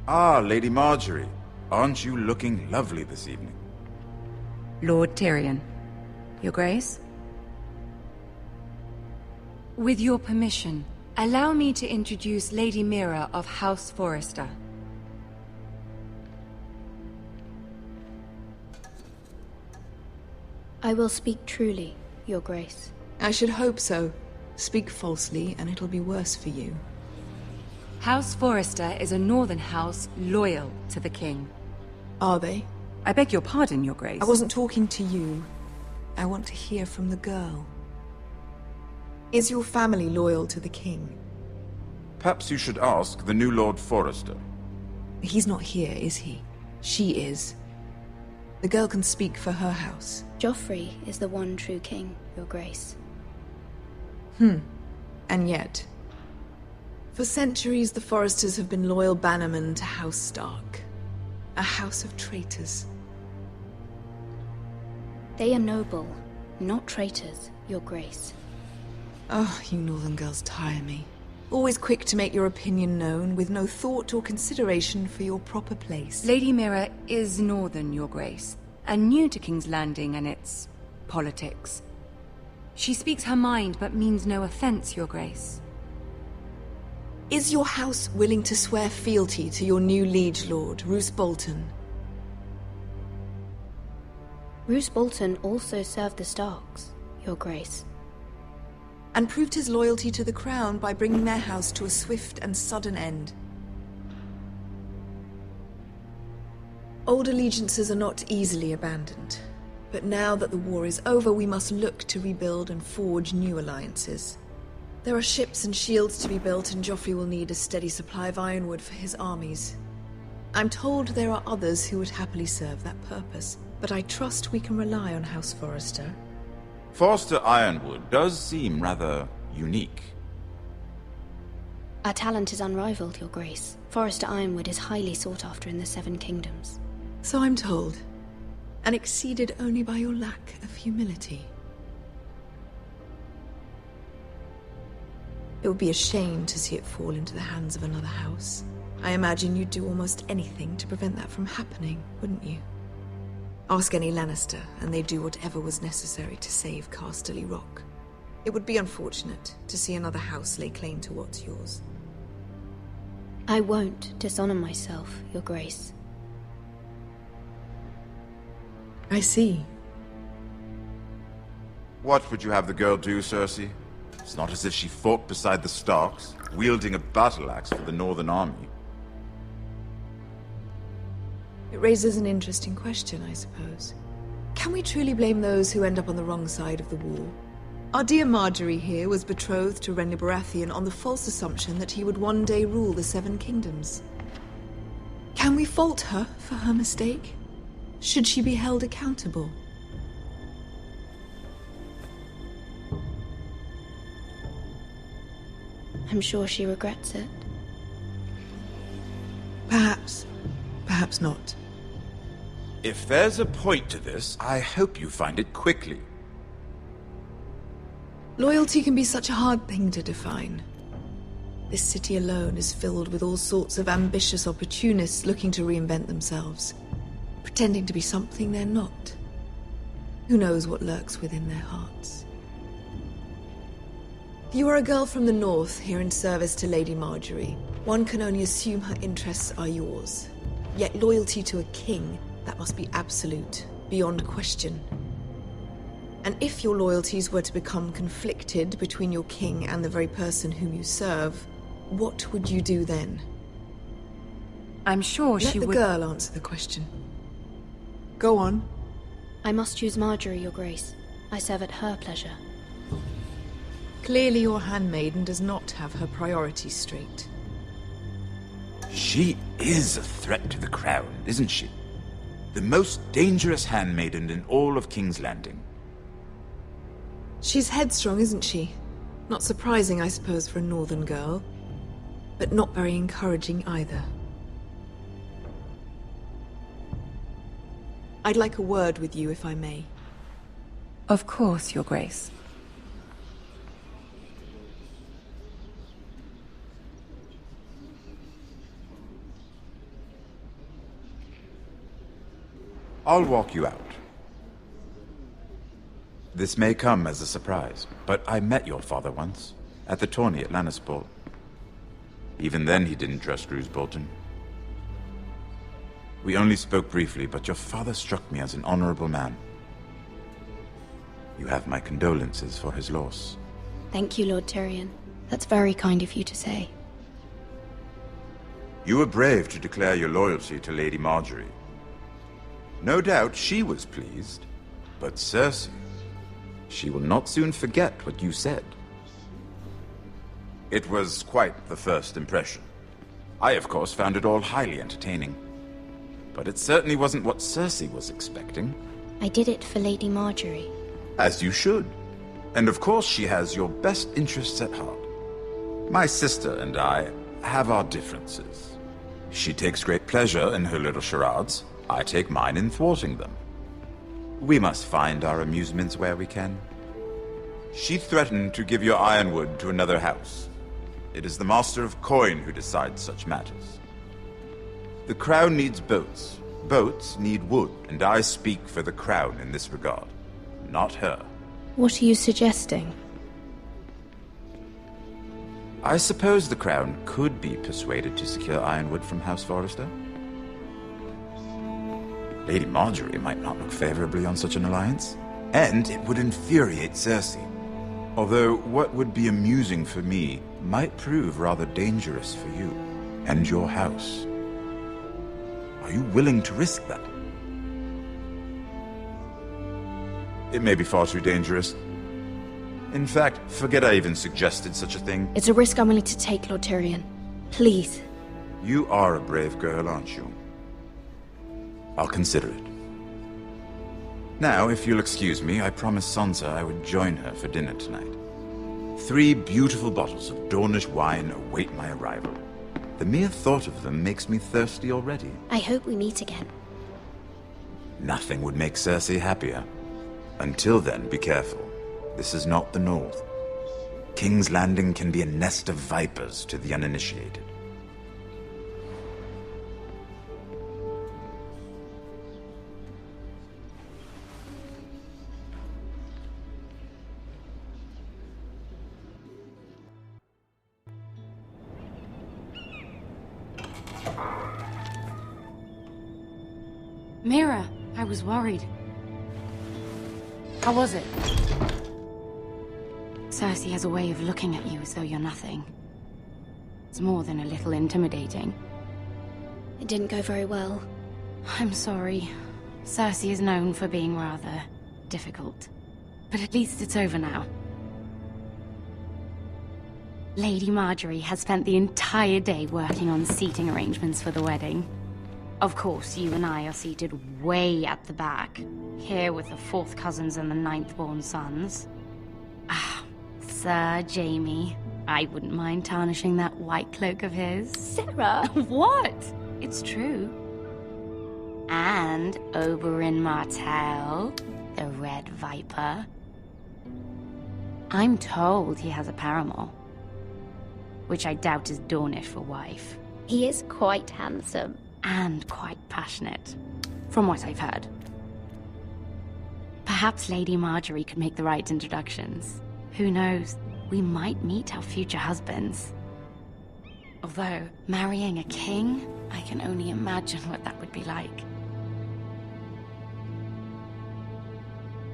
Ah, Lady Marjorie. Aren't you looking lovely this evening? Lord Tyrion. Your Grace? With your permission, allow me to introduce Lady Mira of House Forrester. I will speak truly, Your Grace. I should hope so. Speak falsely, and it'll be worse for you. House Forrester is a northern house loyal to the king. Are they? I beg your pardon, Your Grace. I wasn't talking to you. I want to hear from the girl. Is your family loyal to the king? Perhaps you should ask the new Lord Forrester. He's not here, is he? She is. The girl can speak for her house. Joffrey is the one true king, Your Grace. And yet... For centuries, the Forresters have been loyal bannermen to House Stark. A house of traitors. They are noble, not traitors, Your Grace. Oh, you northern girls tire me. Always quick to make your opinion known, with no thought or consideration for your proper place. Lady Mira is northern, Your Grace, and new to King's Landing and its politics. She speaks her mind, but means no offense, Your Grace. Is your house willing to swear fealty to your new liege lord, Roose Bolton? Roose Bolton also served the Starks, Your Grace. And proved his loyalty to the crown by bringing their house to a swift and sudden end. Old allegiances are not easily abandoned, but now that the war is over, we must look to rebuild and forge new alliances. There are ships and shields to be built, and Joffrey will need a steady supply of ironwood for his armies. I'm told there are others who would happily serve that purpose, but I trust we can rely on House Forrester. Forrester Ironwood does seem rather unique. Our talent is unrivaled, Your Grace. Forrester Ironwood is highly sought after in the Seven Kingdoms. So I'm told, and exceeded only by your lack of humility. It would be a shame to see it fall into the hands of another house. I imagine you'd do almost anything to prevent that from happening, wouldn't you? Ask any Lannister, and they'd do whatever was necessary to save Casterly Rock. It would be unfortunate to see another house lay claim to what's yours. I won't dishonor myself, Your Grace. I see. What would you have the girl do, Cersei? It's not as if she fought beside the Starks, wielding a battle axe for the Northern Army. It raises an interesting question, I suppose. Can we truly blame those who end up on the wrong side of the war? Our dear Marjorie here was betrothed to Renly Baratheon on the false assumption that he would one day rule the Seven Kingdoms. Can we fault her for her mistake? Should she be held accountable? I'm sure she regrets it. Perhaps. Perhaps not. If there's a point to this, I hope you find it quickly. Loyalty can be such a hard thing to define. This city alone is filled with all sorts of ambitious opportunists looking to reinvent themselves, pretending to be something they're not. Who knows what lurks within their hearts? You are a girl from the north, here in service to Lady Marjorie. One can only assume her interests are yours. Yet loyalty to a king, that must be absolute, beyond question. And if your loyalties were to become conflicted between your king and the very person whom you serve, what would you do then? I'm sure she would... Let the girl answer the question. Go on. I must choose Marjorie, Your Grace. I serve at her pleasure. Clearly your handmaiden does not have her priorities straight. She is a threat to the crown, isn't she? The most dangerous handmaiden in all of King's Landing. She's headstrong, isn't she? Not surprising, I suppose, for a northern girl. But not very encouraging either. I'd like a word with you, if I may. Of course, Your Grace. I'll walk you out. This may come as a surprise, but I met your father once, at the tourney at Lannisport. Even then he didn't trust Roose Bolton. We only spoke briefly, but your father struck me as an honorable man. You have my condolences for his loss. Thank you, Lord Tyrion. That's very kind of you to say. You were brave to declare your loyalty to Lady Marjorie. No doubt she was pleased, but Cersei, she will not soon forget what you said. It was quite the first impression. I, of course, found it all highly entertaining. But it certainly wasn't what Cersei was expecting. I did it for Lady Marjorie. As you should. And of course she has your best interests at heart. My sister and I have our differences. She takes great pleasure in her little charades. I take mine in thwarting them. We must find our amusements where we can. She threatened to give your ironwood to another house. It is the Master of Coin who decides such matters. The Crown needs boats. Boats need wood, and I speak for the Crown in this regard, not her. What are you suggesting? I suppose the Crown could be persuaded to secure Ironwood from House Forrester. Lady Marjorie might not look favorably on such an alliance, and it would infuriate Cersei. Although what would be amusing for me might prove rather dangerous for you and your house. Are you willing to risk that? It may be far too dangerous. In fact, forget I even suggested such a thing. It's a risk I'm willing to take, Lord Tyrion. Please. You are a brave girl, aren't you? I'll consider it. Now, if you'll excuse me, I promised Sansa I would join her for dinner tonight. 3 beautiful bottles of Dornish wine await my arrival. The mere thought of them makes me thirsty already. I hope we meet again. Nothing would make Cersei happier. Until then, be careful. This is not the North. King's Landing can be a nest of vipers to the uninitiated. Mira, I was worried. How was it? Cersei has a way of looking at you as though you're nothing. It's more than a little intimidating. It didn't go very well. I'm sorry. Cersei is known for being rather difficult. But at least it's over now. Lady Marjorie has spent the entire day working on seating arrangements for the wedding. Of course, you and I are seated way at the back, here with the 4th cousins and the 9th-born sons. Ah, Sir Jaime. I wouldn't mind tarnishing that white cloak of his. Sarah! What? It's true. And Oberyn Martell, the Red Viper. I'm told he has a paramour, which I doubt is Dornish for wife. He is quite handsome. And quite passionate, from what I've heard. Perhaps Lady Marjorie could make the right introductions. Who knows? We might meet our future husbands. Although, marrying a king, I can only imagine what that would be like.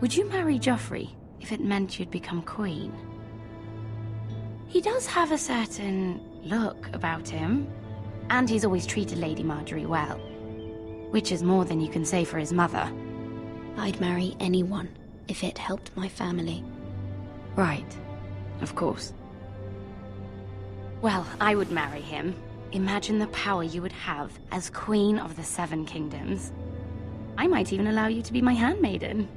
Would you marry Joffrey if it meant you'd become queen? He does have a certain look about him. And he's always treated Lady Marjorie well. Which is more than you can say for his mother. I'd marry anyone if it helped my family. Right. Of course. Well, I would marry him. Imagine the power you would have as Queen of the 7 Kingdoms. I might even allow you to be my handmaiden.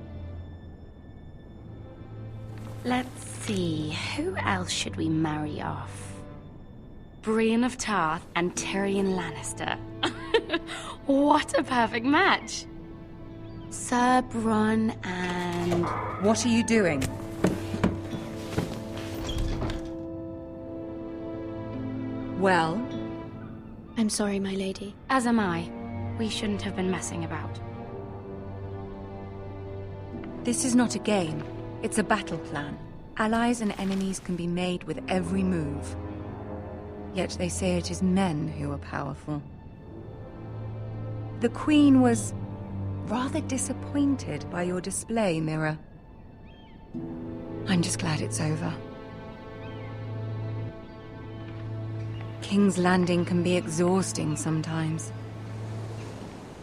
Let's see, who else should we marry off? Brienne of Tarth and Tyrion Lannister. What a perfect match! Sir Bronn and... What are you doing? Well? I'm sorry, my lady. As am I. We shouldn't have been messing about. This is not a game. It's a battle plan. Allies and enemies can be made with every move. Yet they say it is men who are powerful. The Queen was rather disappointed by your display, Mira. I'm just glad it's over. King's Landing can be exhausting sometimes.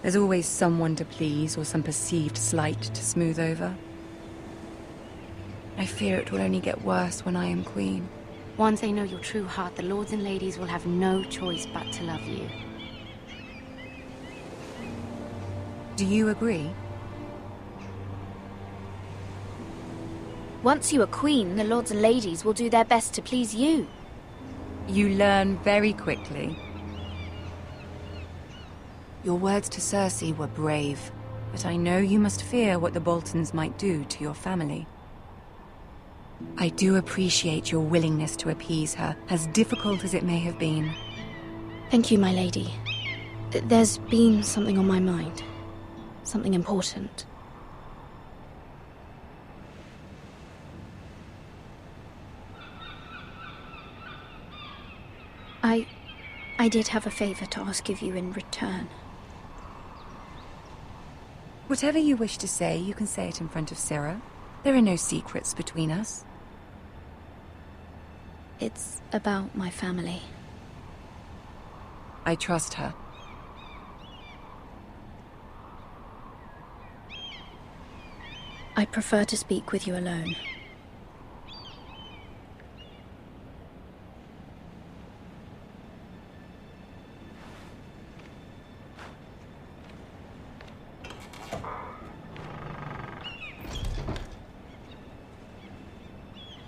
There's always someone to please or some perceived slight to smooth over. I fear it will only get worse when I am Queen. Once they know your true heart, the lords and ladies will have no choice but to love you. Do you agree? Once you are queen, the lords and ladies will do their best to please you. You learn very quickly. Your words to Cersei were brave, but I know you must fear what the Boltons might do to your family. I do appreciate your willingness to appease her, as difficult as it may have been. Thank you, my lady. There's been something on my mind. Something important. I did have a favor to ask of you in return. Whatever you wish to say, you can say it in front of Sarah. There are no secrets between us. It's about my family. I trust her. I prefer to speak with you alone.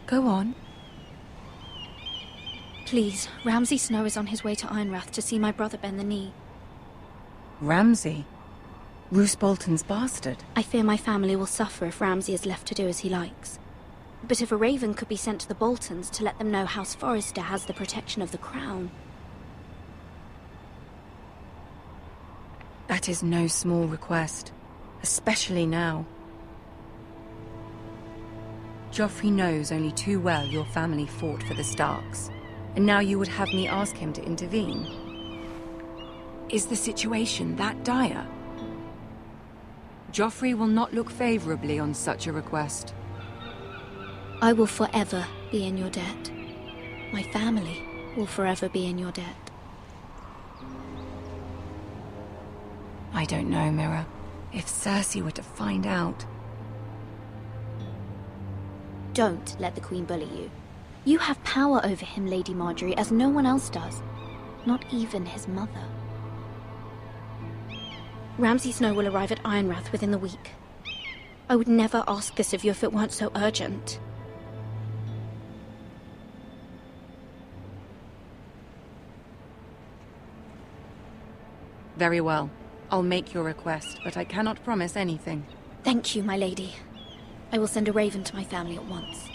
Go on. Please, Ramsay Snow is on his way to Ironrath to see my brother bend the knee. Ramsay? Roose Bolton's bastard. I fear my family will suffer if Ramsay is left to do as he likes. But if a raven could be sent to the Boltons to let them know House Forrester has the protection of the crown... That is no small request, especially now. Joffrey knows only too well your family fought for the Starks, and now you would have me ask him to intervene. Is the situation that dire? Joffrey will not look favorably on such a request. I will forever be in your debt. My family will forever be in your debt. I don't know, Mira. If Cersei were to find out... Don't let the Queen bully you. You have power over him, Lady Marjorie, as no one else does. Not even his mother. Ramsay Snow will arrive at Ironrath within the week. I would never ask this of you if it weren't so urgent. Very well. I'll make your request, but I cannot promise anything. Thank you, my lady. I will send a raven to my family at once.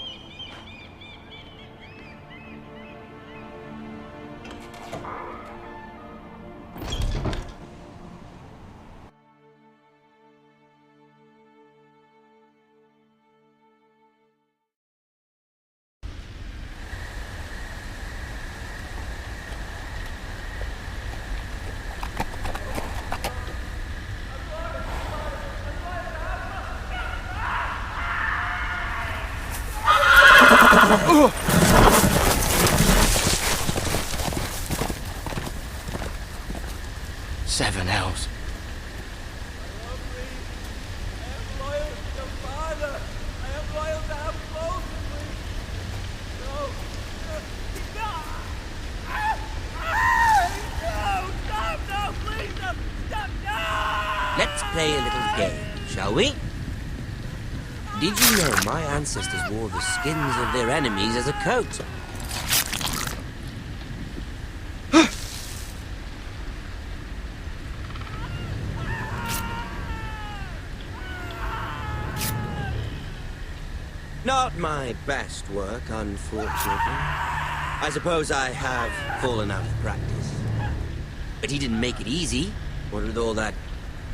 Seven hells. Let's play a little game, shall we? Did you know my ancestors wore the skins of their enemies as a coat? Not my best work, unfortunately. I suppose I have fallen out of practice. But he didn't make it easy, what with all that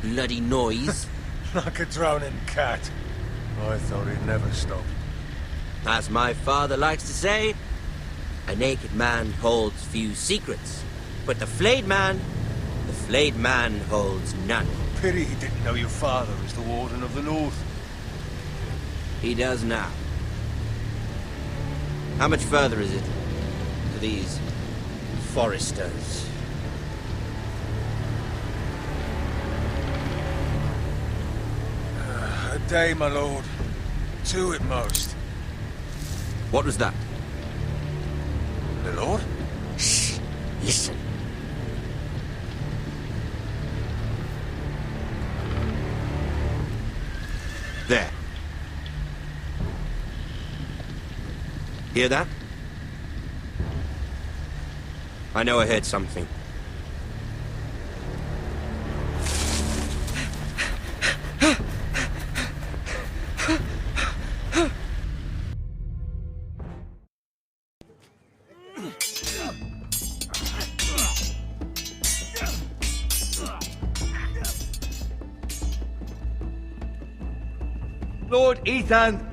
bloody noise. Like a drowning cat. I thought he'd never stop. As my father likes to say, a naked man holds few secrets. But the flayed man holds none. Pity he didn't know your father was the Warden of the North. He does now. How much further is it to these Forresters? A day, my lord. 2 at most. What was that? The lord? Shh! Listen. There. Hear that? I know I heard something. Lord Ethan,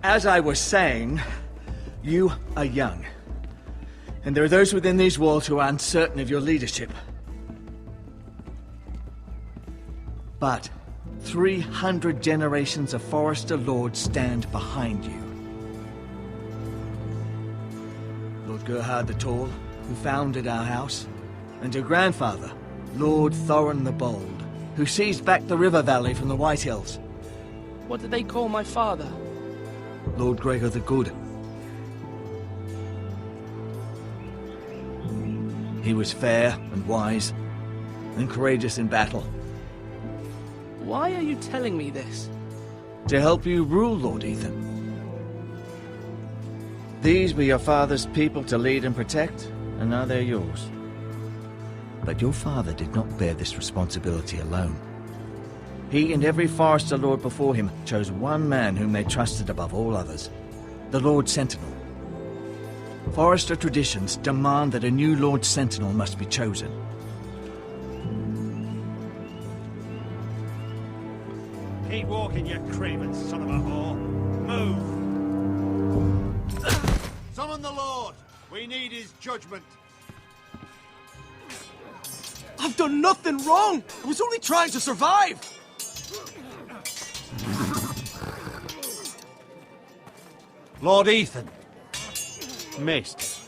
as I was saying, you are young. And there are those within these walls who are uncertain of your leadership. But 300 generations of Forester Lords stand behind you. Lord Gerhard the Tall, who founded our house, and your grandfather, Lord Thorin the Bold, who seized back the river valley from the White Hills. What did they call my father? Lord Gregor the Good. He was fair and wise, and courageous in battle. Why are you telling me this? To help you rule, Lord Ethan. These were your father's people to lead and protect, and now they're yours. But your father did not bear this responsibility alone. He and every Forester Lord before him chose one man whom they trusted above all others, the Lord Sentinel. Forester traditions demand that a new Lord Sentinel must be chosen. Keep walking, you craven son of a whore. Move! Summon the Lord! We need his judgment. I've done nothing wrong! I was only trying to survive! Lord Ethan. Missed.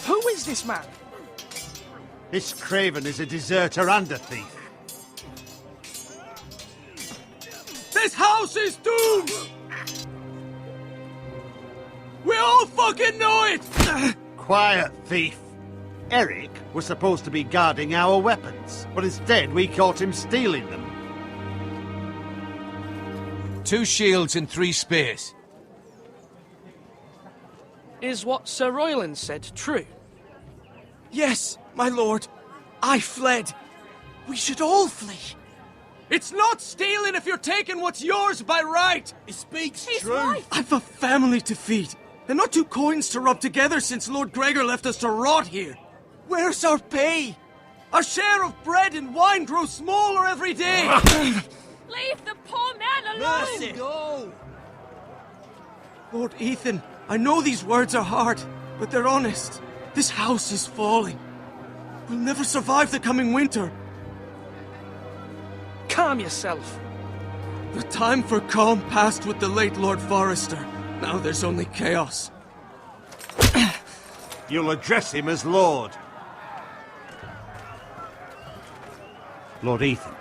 Who is this man? This craven is a deserter and a thief. This house is doomed! We all fucking know it! Quiet, thief. Eric was supposed to be guarding our weapons, but instead we caught him stealing them. 2 shields and 3 spears. Is what Sir Royland said true? Yes, my lord. I fled. We should all flee. It's not stealing if you're taking what's yours by right. He speaks He's true. right. I've a family to feed, and not 2 coins to rub together since Lord Gregor left us to rot here. Where's our pay? Our share of bread and wine grows smaller every day. Leave the poor man alone! Mercy, go! Lord Ethan, I know these words are hard, but they're honest. This house is falling. We'll never survive the coming winter. Calm yourself. The time for calm passed with the late Lord Forester. Now there's only chaos. You'll address him as Lord. Lord Ethan,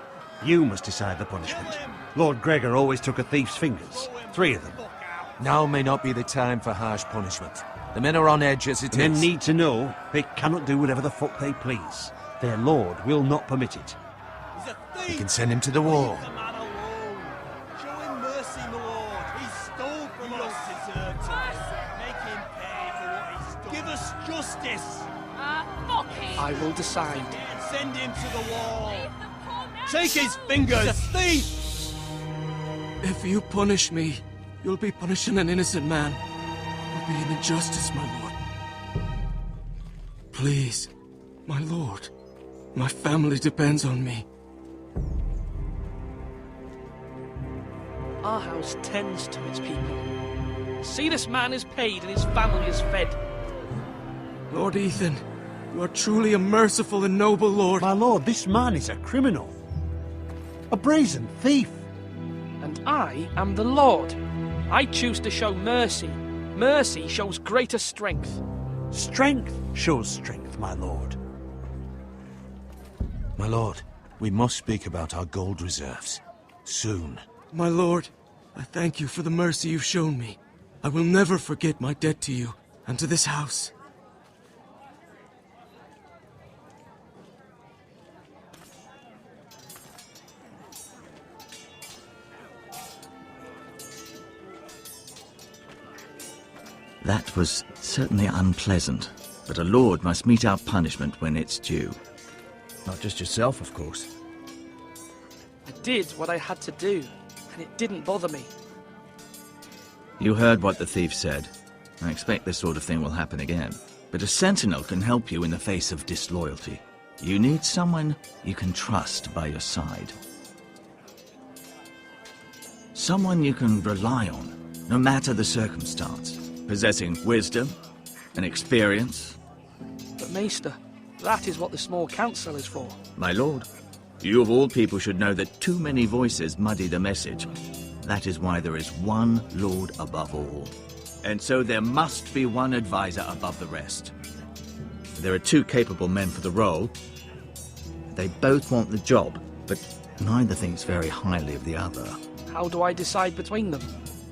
you must decide the punishment. Lord Gregor always took a thief's fingers. 3 of them. Now may not be the time for harsh punishment. The men are on edge as it is. Men need to know they cannot do whatever the fuck they please. Their lord will not permit it. He's a thief! You can send him to the wall. Leave the man alone. Show him mercy, my lord. He stole from us. Don't deserve to. Make him pay for what he stole. Give us justice. Fuck him! I will decide. Send him to the wall. Leave the poor man Take his fingers. He's a thief. If you punish me, you'll be punishing an innocent man. It will be an injustice, my lord. Please, my lord. My family depends on me. Our house tends to its people. See, this man is paid and his family is fed. Lord Ethan, you are truly a merciful and noble lord. My lord, this man is a criminal. A brazen thief. And I am the Lord. I choose to show mercy. Mercy shows greater strength. Strength shows strength, my lord. My lord, we must speak about our gold reserves. Soon. My lord, I thank you for the mercy you've shown me. I will never forget my debt to you and to this house. That was certainly unpleasant, but a lord must meet our punishment when it's due. Not just yourself, of course. I did what I had to do, and it didn't bother me. You heard what the thief said. I expect this sort of thing will happen again. But a sentinel can help you in the face of disloyalty. You need someone you can trust by your side. Someone you can rely on, no matter the circumstance. Possessing wisdom, and experience. But Maester, that is what the small council is for. My lord, you of all people should know that too many voices muddy the message. That is why there is one lord above all. And so there must be one advisor above the rest. There are two capable men for the role. They both want the job, but neither thinks very highly of the other. How do I decide between them?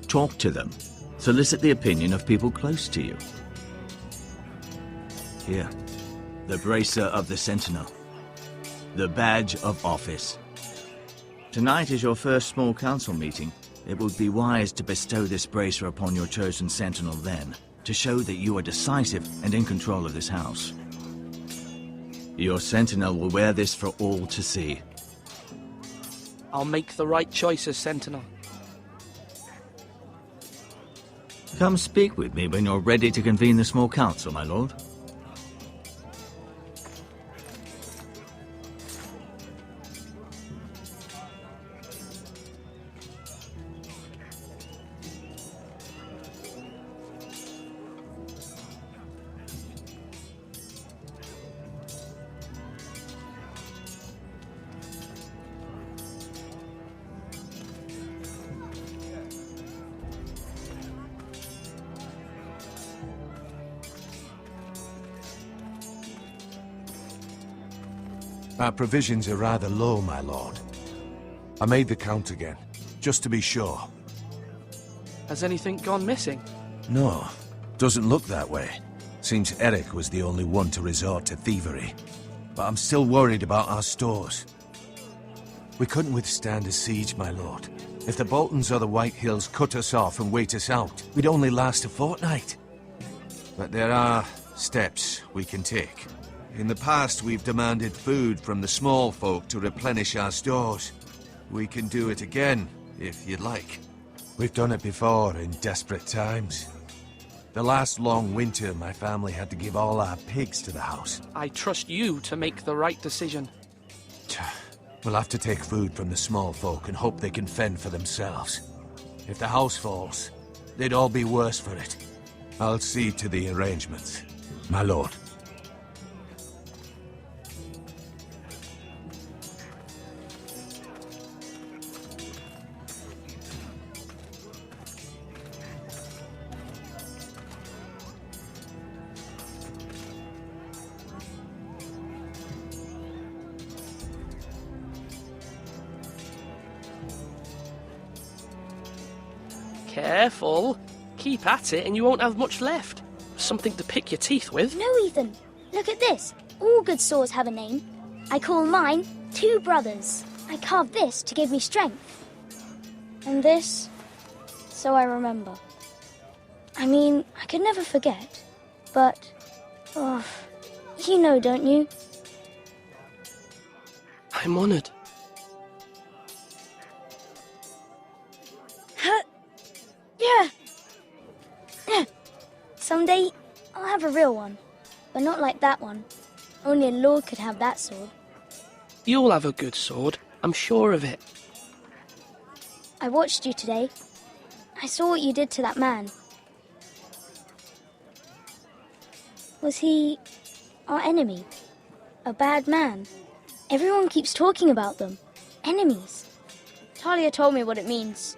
Talk to them. Solicit the opinion of people close to you. Here, the bracer of the Sentinel. The badge of office. Tonight is your first small council meeting. It would be wise to bestow this bracer upon your chosen Sentinel then, to show that you are decisive and in control of this house. Your Sentinel will wear this for all to see. I'll make the right choice as Sentinel. Come speak with me when you're ready to convene the small council, my lord. Our provisions are rather low, my lord. I made the count again, just to be sure. Has anything gone missing? No, doesn't look that way. Seems Eric was the only one to resort to thievery. But I'm still worried about our stores. We couldn't withstand a siege, my lord. If the Boltons or the White Hills cut us off and wait us out, we'd only last a fortnight. But there are steps we can take. In the past, we've demanded food from the small folk to replenish our stores. We can do it again, if you'd like. We've done it before in desperate times. The last long winter, my family had to give all our pigs to the house. I trust you to make the right decision. We'll have to take food from the small folk and hope they can fend for themselves. If the house falls, they'd all be worse for it. I'll see to the arrangements, my lord. Careful. Keep at it and you won't have much left. Something to pick your teeth with. No, Ethan. Look at this. All good swords have a name. I call mine Two Brothers. I carved this to give me strength. And this, so I remember. I mean, I could never forget. But, oh, you know, don't you? I'm honored. Yeah. Someday, I'll have a real one. But not like that one. Only a lord could have that sword. You'll have a good sword. I'm sure of it. I watched you today. I saw what you did to that man. Was he our enemy? A bad man? Everyone keeps talking about them. Enemies. Talia told me what it means.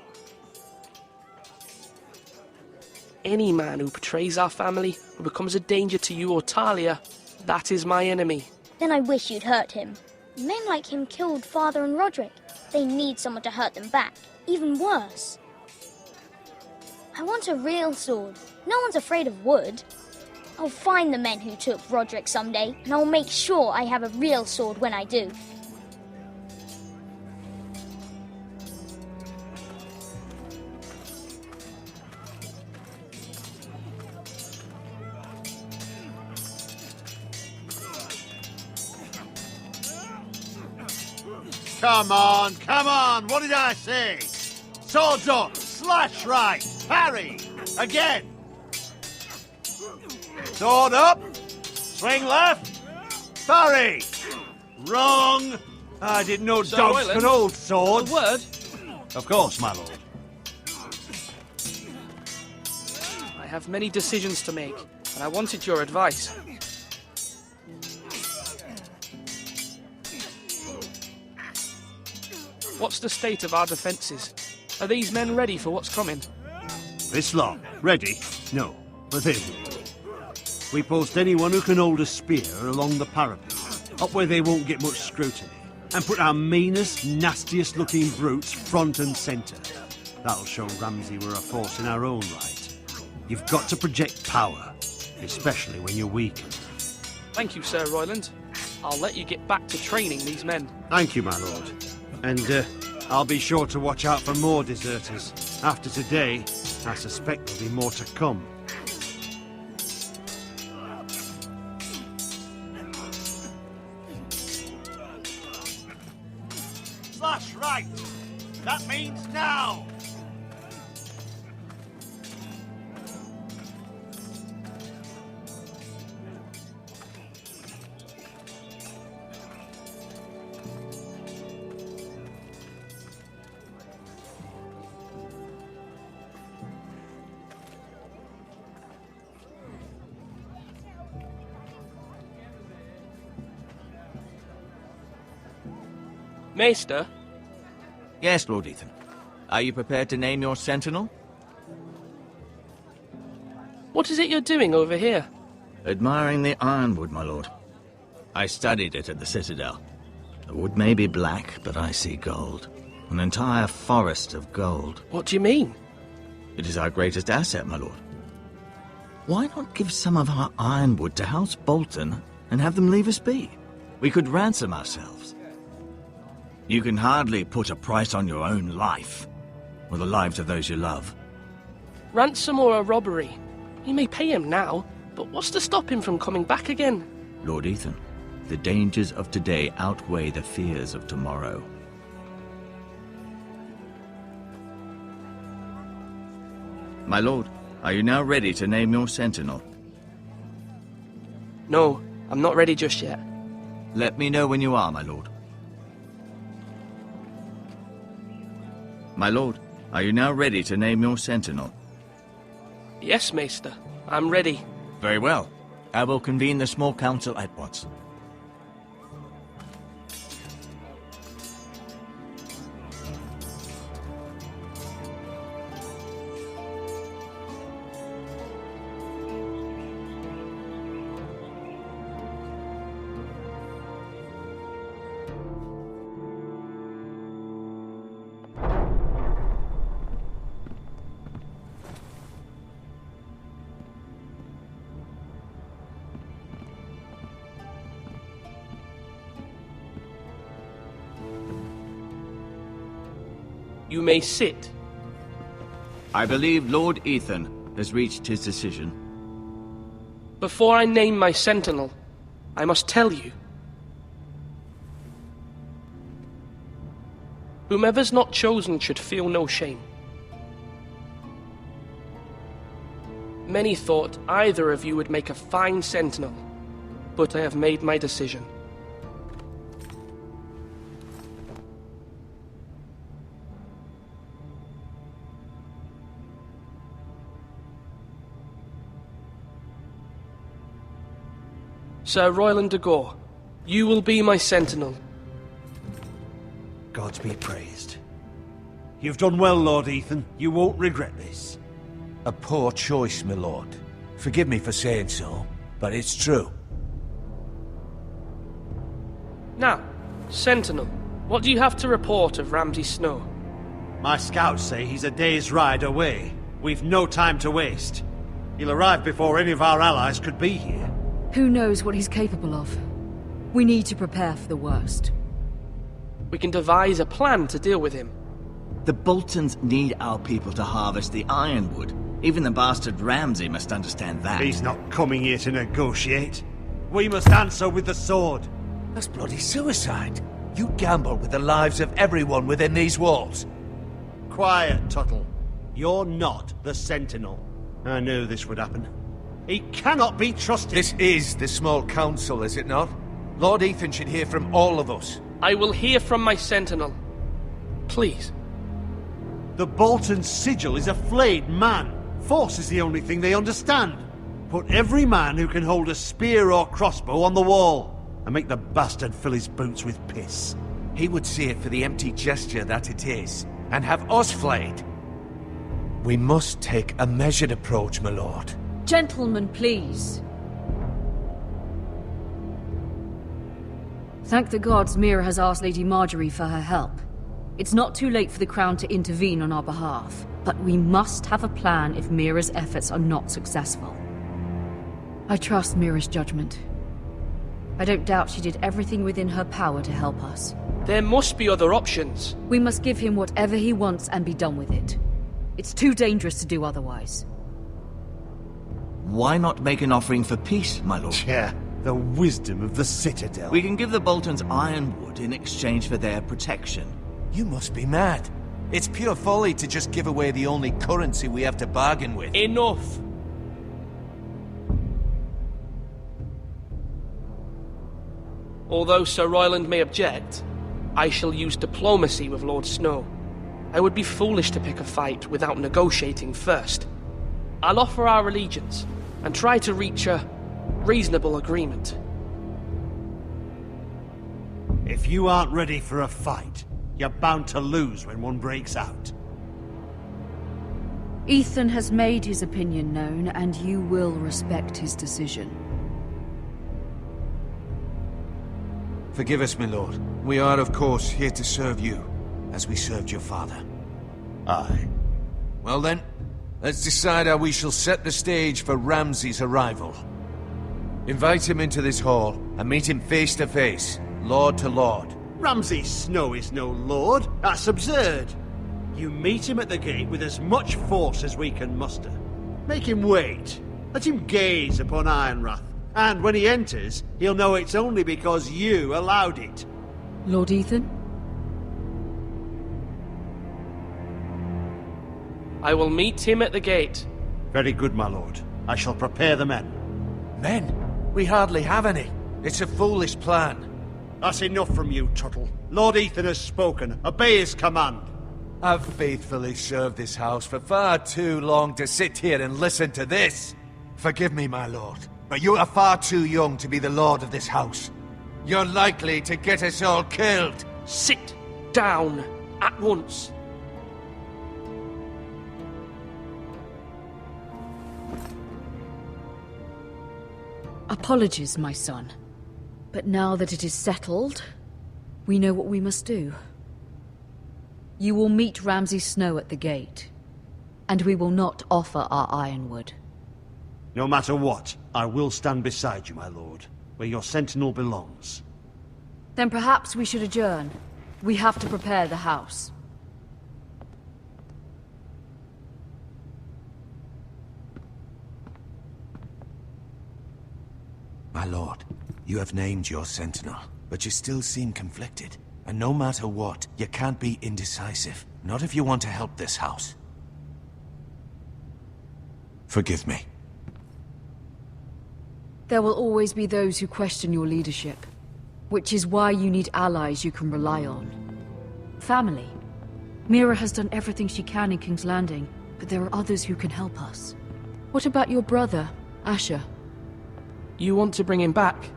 Any man who betrays our family, who becomes a danger to you or Talia, that is my enemy. Then I wish you'd hurt him. Men like him killed Father and Roderick. They need someone to hurt them back. Even worse. I want a real sword. No one's afraid of wood. I'll find the men who took Roderick someday, and I'll make sure I have a real sword when I do. Come on, what did I say? Swords up, slash right, parry, again. Sword up, swing left, parry. Wrong. I didn't know Sir dogs Royland, could hold swords. A word? Of course, my lord. I have many decisions to make. and I wanted your advice. What's the state of our defences? Are these men ready for what's coming? This lot, ready? No, but they. We post anyone who can hold a spear along the parapet, up where they won't get much scrutiny, and put our meanest, nastiest looking brutes front and centre. That'll show Ramsay we're a force in our own right. You've got to project power, especially when you're weakened. Thank you, Sir Royland. I'll let you get back to training these men. Thank you, my lord. And I'll be sure to watch out for more deserters. After today, I suspect there'll be more to come. Slash right! That means now! Maester? Yes, Lord Ethan. Are you prepared to name your sentinel? What is it you're doing over here? Admiring the ironwood, my lord. I studied it at the Citadel. The wood may be black, but I see gold. An entire forest of gold. What do you mean? It is our greatest asset, my lord. Why not give some of our ironwood to House Bolton and have them leave us be? We could ransom ourselves. You can hardly put a price on your own life, or the lives of those you love. Ransom or a robbery? You may pay him now, but what's to stop him from coming back again? Lord Ethan, the dangers of today outweigh the fears of tomorrow. My lord, are you now ready to name your sentinel? No, I'm not ready just yet. Let me know when you are, my lord. My lord, are you now ready to name your sentinel? Yes, Maester. I'm ready. Very well. I will convene the small council at once. You may sit. I believe Lord Ethan has reached his decision. Before I name my sentinel, I must tell you. Whomever's not chosen should feel no shame. Many thought either of you would make a fine sentinel, but I have made my decision. Sir Royland de Gore, you will be my sentinel. Gods be praised. You've done well, Lord Ethan. You won't regret this. A poor choice, my lord. Forgive me for saying so, but it's true. Now, Sentinel, what do you have to report of Ramsay Snow? My scouts say he's a day's ride away. We've no time to waste. He'll arrive before any of our allies could be here. Who knows what he's capable of? We need to prepare for the worst. We can devise a plan to deal with him. The Boltons need our people to harvest the ironwood. Even the bastard Ramsay must understand that. He's not coming here to negotiate. We must answer with the sword. That's bloody suicide. You gamble with the lives of everyone within these walls. Quiet, Tuttle. You're not the Sentinel. I knew this would happen. He cannot be trusted. This is the small council, is it not? Lord Ethan should hear from all of us. I will hear from my sentinel. Please. The Bolton sigil is a flayed man. Force is the only thing they understand. Put every man who can hold a spear or crossbow on the wall, and make the bastard fill his boots with piss. He would see it for the empty gesture that it is, and have us flayed. We must take a measured approach, my lord. Gentlemen, please. Thank the gods Mira has asked Lady Marjorie for her help. It's not too late for the Crown to intervene on our behalf, but we must have a plan if Mira's efforts are not successful. I trust Mira's judgment. I don't doubt she did everything within her power to help us. There must be other options. We must give him whatever he wants and be done with it. It's too dangerous to do otherwise. Why not make an offering for peace, my lord? Yeah, the wisdom of the Citadel. We can give the Boltons ironwood in exchange for their protection. You must be mad. It's pure folly to just give away the only currency we have to bargain with. Enough! Although Sir Royland may object, I shall use diplomacy with Lord Snow. I would be foolish to pick a fight without negotiating first. I'll offer our allegiance, and try to reach a reasonable agreement. If you aren't ready for a fight, you're bound to lose when one breaks out. Ethan has made his opinion known, and you will respect his decision. Forgive us, my lord. We are, of course, here to serve you, as we served your father. Aye. Well then, let's decide how we shall set the stage for Ramsay's arrival. Invite him into this hall, and meet him face to face, lord to lord. Ramsay Snow is no lord. That's absurd. You meet him at the gate with as much force as we can muster. Make him wait. Let him gaze upon Ironrath. And when he enters, he'll know it's only because you allowed it. Lord Ethan? I will meet him at the gate. Very good, my lord. I shall prepare the men. Men? We hardly have any. It's a foolish plan. That's enough from you, Tuttle. Lord Ethan has spoken. Obey his command. I've faithfully served this house for far too long to sit here and listen to this. Forgive me, my lord, but you are far too young to be the lord of this house. You're likely to get us all killed. Sit down at once. Apologies, my son. But now that it is settled, we know what we must do. You will meet Ramsay Snow at the gate, and we will not offer our ironwood. No matter what, I will stand beside you, my lord, where your sentinel belongs. Then perhaps we should adjourn. We have to prepare the house. My lord, you have named your sentinel, but you still seem conflicted. And no matter what, you can't be indecisive. Not if you want to help this house. Forgive me. There will always be those who question your leadership, which is why you need allies you can rely on. Family. Mira has done everything she can in King's Landing, but there are others who can help us. What about your brother, Asher? You want to bring him back?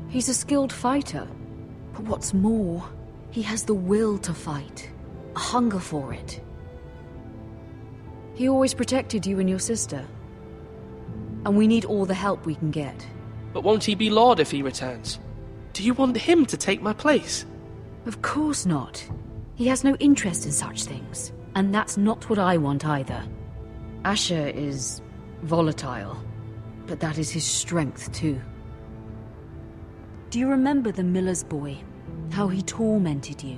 He's a skilled fighter. But what's more, he has the will to fight. A hunger for it. He always protected you and your sister. And we need all the help we can get. But won't he be Lord if he returns? Do you want him to take my place? Of course not. He has no interest in such things. And that's not what I want either. Asher is volatile. But that is his strength too. Do you remember the miller's boy? How he tormented you?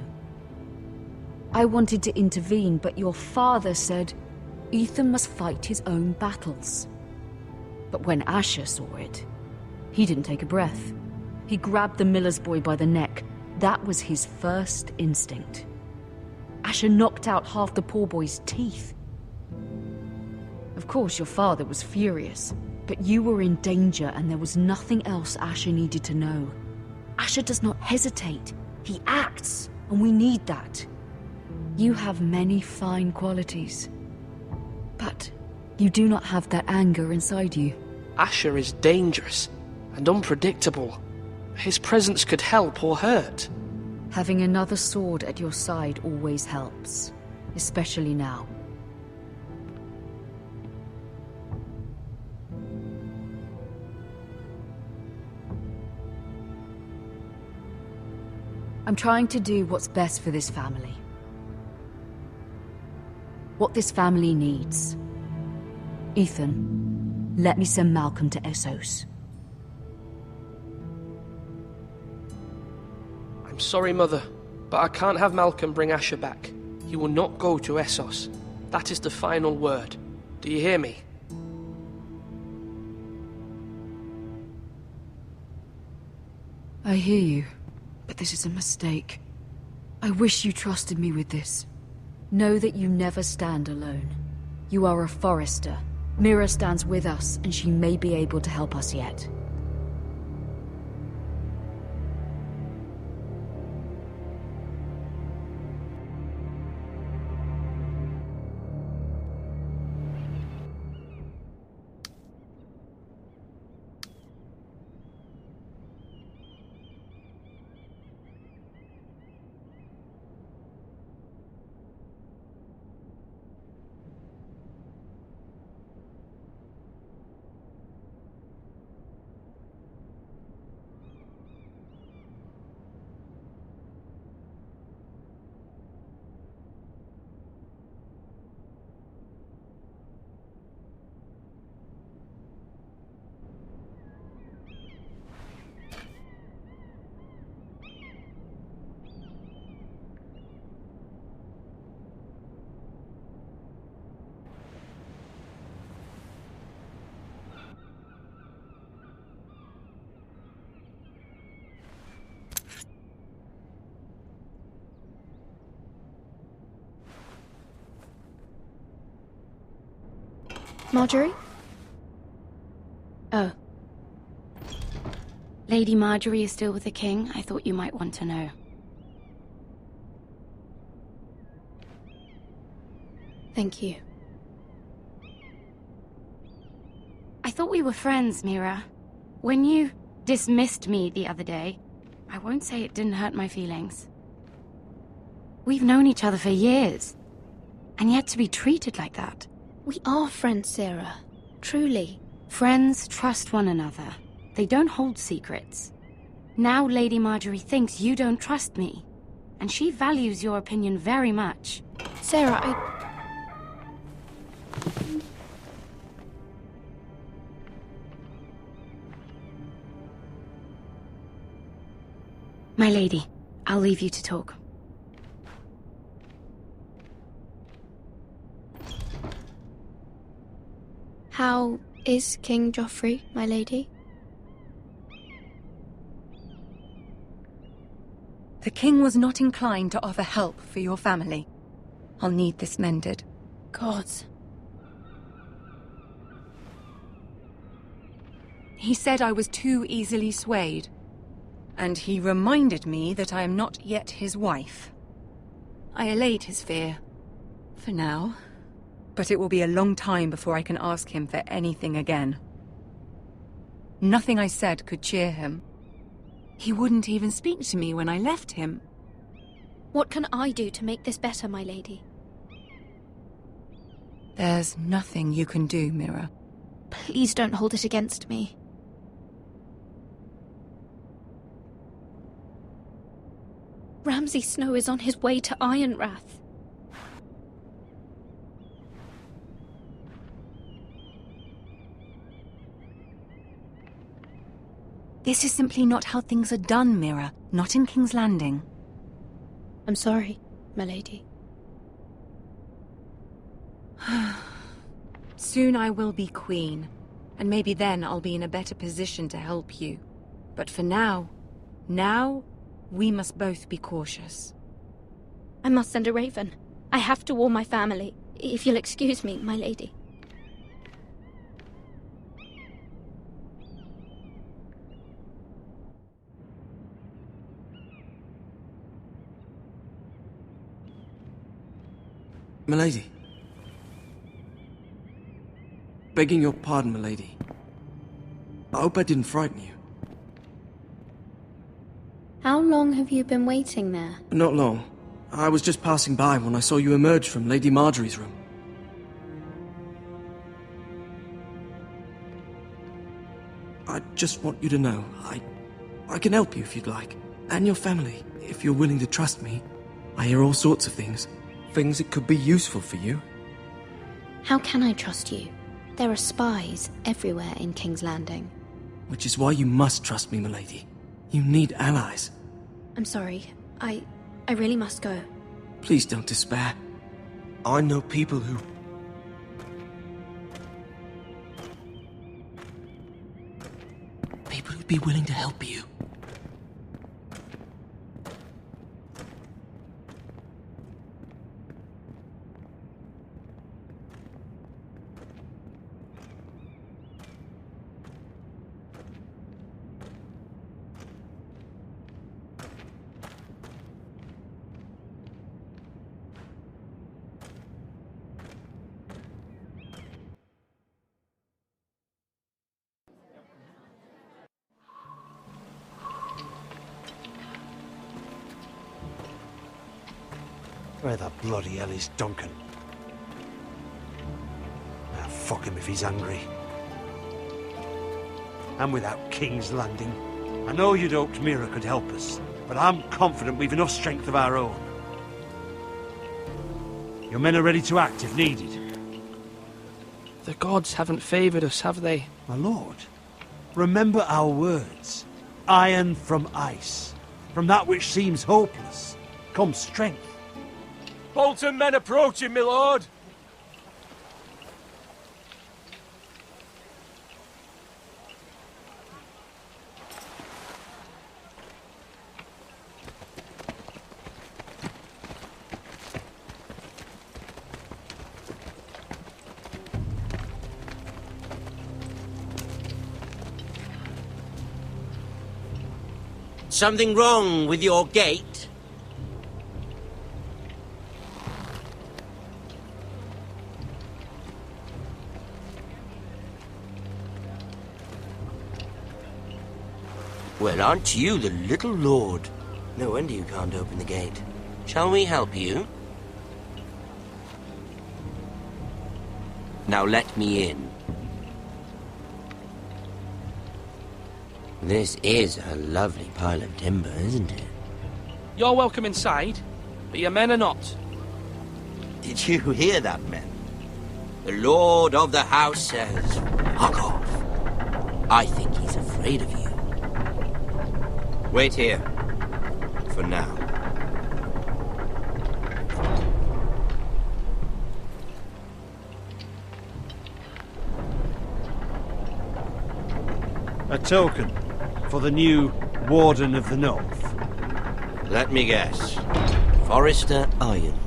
I wanted to intervene, but your father said Ethan must fight his own battles. But when Asher saw it, he didn't take a breath. He grabbed the miller's boy by the neck. That was his first instinct. Asher knocked out half the poor boy's teeth. Of course, your father was furious, but you were in danger and there was nothing else Asher needed to know. Asher does not hesitate. He acts, and we need that. You have many fine qualities. But You do not have that anger inside you. Asher is dangerous and unpredictable. His presence could help or hurt. Having another sword at your side always helps, especially now. I'm trying to do what's best for this family. What this family needs. Ethan, let me send Malcolm to Essos. I'm sorry, Mother, but I can't have Malcolm bring Asher back. He will not go to Essos. That is the final word. Do you hear me? I hear you, but this is a mistake. I wish you trusted me with this. Know that you never stand alone. You are a Forester. Mira stands with us, and she may be able to help us yet. Marjorie? Oh. Lady Marjorie is still with the king. I thought you might want to know. Thank you. I thought we were friends, Mira. When you dismissed me the other day, I won't say it didn't hurt my feelings. We've known each other for years, and yet to be treated like that. We are friends, Sarah. Truly. Friends trust one another. They don't hold secrets. Now Lady Marjorie thinks you don't trust me, and she values your opinion very much. Sarah, My lady, I'll leave you to talk. How is King Joffrey, my lady? The king was not inclined to offer help for your family. I'll need this mended. Gods. He said I was too easily swayed. And he reminded me that I am not yet his wife. I allayed his fear. For now. But it will be a long time before I can ask him for anything again. Nothing I said could cheer him. He wouldn't even speak to me when I left him. What can I do to make this better, my lady? There's nothing you can do, Mira. Please don't hold it against me. Ramsay Snow is on his way to Ironrath. This is simply not how things are done, Mira. Not in King's Landing. I'm sorry, my lady. Soon I will be queen, and maybe then I'll be in a better position to help you. But for now, we must both be cautious. I must send a raven. I have to warn my family. If you'll excuse me, my lady. Milady. Begging your pardon, milady. I hope I didn't frighten you. How long have you been waiting there? Not long. I was just passing by when I saw you emerge from Lady Marjorie's room. I just want you to know, I can help you if you'd like. And your family, if you're willing to trust me. I hear all sorts of things. Things that could be useful for you. How can I trust you? There are spies everywhere in King's Landing. Which is why you must trust me, milady. You need allies. I'm sorry. I really must go. Please don't despair. I know people who... People who'd be willing to help you. Where the bloody hell is Duncan? Ah, fuck him if he's hungry. And without King's Landing, I know you'd hoped Mira could help us, but I'm confident we've enough strength of our own. Your men are ready to act if needed. The gods haven't favoured us, have they? My lord, remember our words. Iron from ice. From that which seems hopeless comes strength. Bolton men approaching, my lord! Something wrong with your gate? Well, aren't you the little lord? No wonder you can't open the gate. Shall we help you? Now let me in. This is a lovely pile of timber, isn't it? You're welcome inside, but your men are not. Did you hear that, men? The lord of the house says, fuck off. I think he's afraid of you. Wait here. For now. A token for the new Warden of the North. Let me guess. Forrester Ironwood.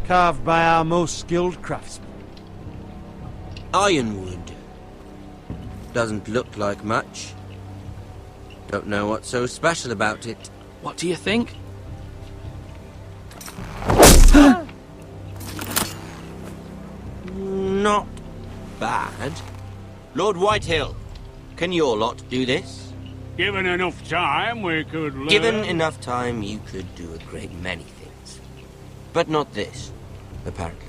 Carved by our most skilled craftsmen. Ironwood. Doesn't look like much. Don't know what's so special about it. What do you think? Not bad. Lord Whitehill, can your lot do this? Given enough time, we could learn... Given enough time, you could do a great many things. But not this, apparently.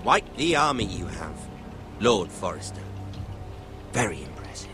Quite the army you have, Lord Forrester. Very impressive.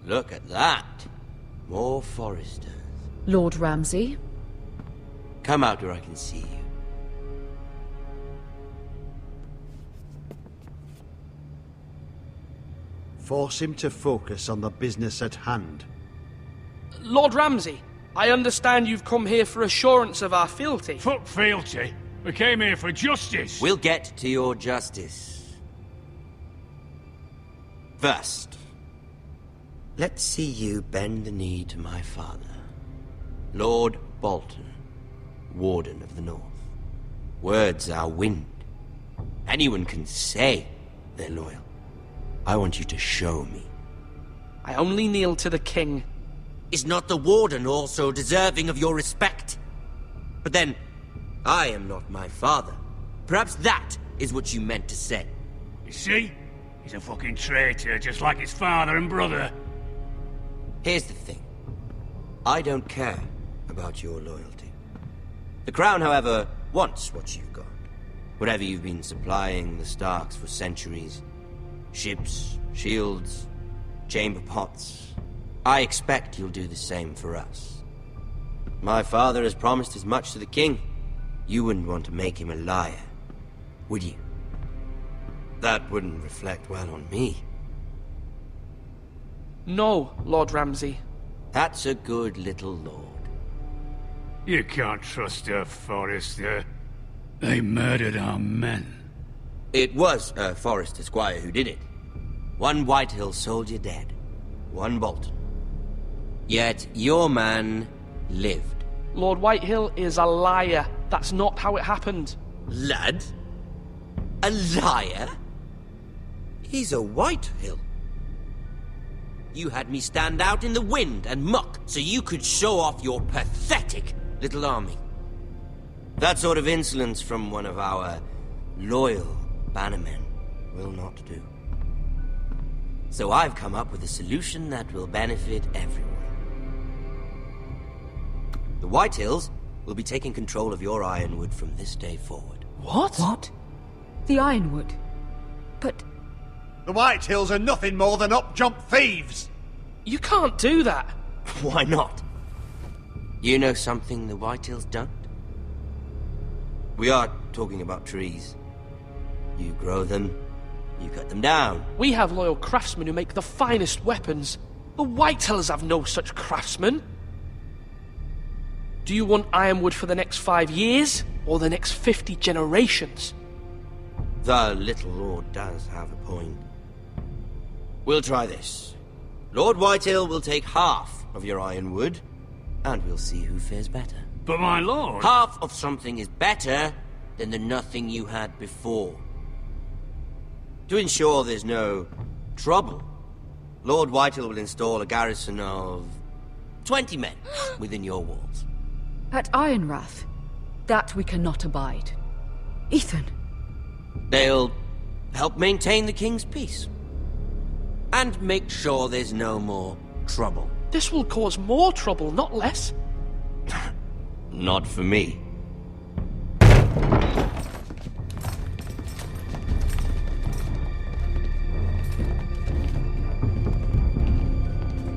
Look at that. More Foresters. Lord Ramsay? Come out where I can see you. Force him to focus on the business at hand. Lord Ramsay, I understand you've come here for assurance of our fealty. Fuck fealty. We came here for justice. We'll get to your justice. First, let's see you bend the knee to my father, Lord Bolton, Warden of the North. Words are wind. Anyone can say they're loyal. I want you to show me. I only kneel to the king. Is not the Warden also deserving of your respect? But then, I am not my father. Perhaps that is what you meant to say. You see? He's a fucking traitor, just like his father and brother. Here's the thing. I don't care about your loyalty. The Crown, however, wants what you've got. Whatever you've been supplying the Starks for centuries. Ships, shields, chamber pots. I expect you'll do the same for us. My father has promised as much to the king. You wouldn't want to make him a liar, would you? That wouldn't reflect well on me. No, Lord Ramsay. That's a good little lord. You can't trust a Forester. They murdered our men. It was a Forester squire who did it. One Whitehill soldier dead. One Bolton. Yet your man lived. Lord Whitehill is a liar. That's not how it happened. Lad? A liar? He's a Whitehill. You had me stand out in the wind and muck so you could show off your pathetic little army. That sort of insolence from one of our loyal bannermen will not do. So I've come up with a solution that will benefit everyone. The Whitehills will be taking control of your Ironwood from this day forward. What? What? The Ironwood? But... The Whitehills are nothing more than up-jump thieves! You can't do that! Why not? You know something the Whitehills don't? We are talking about trees. You grow them, you cut them down. We have loyal craftsmen who make the finest weapons. The Whitehills have no such craftsmen. Do you want Ironwood for the next 5 years, or the next 50 generations? The little lord does have a point. We'll try this. Lord Whitehill will take half of your Ironwood, and we'll see who fares better. But my lord... Half of something is better than the nothing you had before. To ensure there's no trouble, Lord Whitehill will install a garrison of 20 men within your walls. At Ironrath? That we cannot abide. Ethan! They'll help maintain the king's peace. And make sure there's no more trouble. This will cause more trouble, not less. Not for me.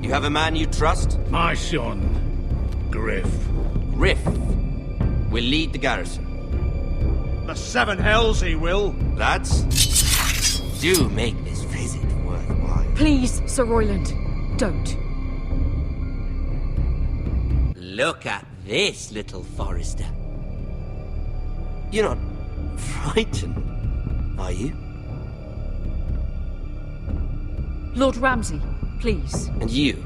You have a man you trust? My son, Griff. Griff will lead the garrison. The Seven Hells he will. Lads, do make this visit worthwhile. Please, Sir Royland, don't. Look at this, little Forester. You're not frightened, are you? Lord Ramsay, please. And you?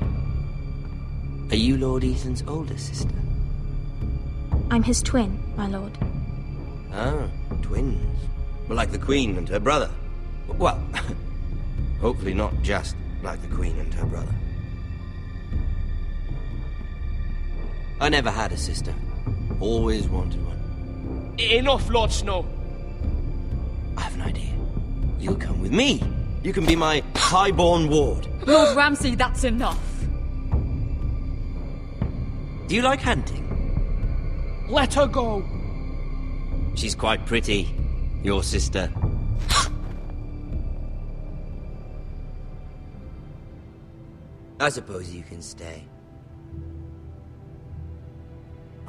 Are you Lord Ethan's older sister? I'm his twin, my lord. Ah, twins. Well, like the Queen and her brother. Well, hopefully not just like the Queen and her brother. I never had a sister. Always wanted one. Enough, Lord Snow. I have an idea. You'll come with me. You can be my highborn ward. Lord Ramsay, that's enough. Do you like hunting? Let her go. She's quite pretty, your sister. I suppose you can stay.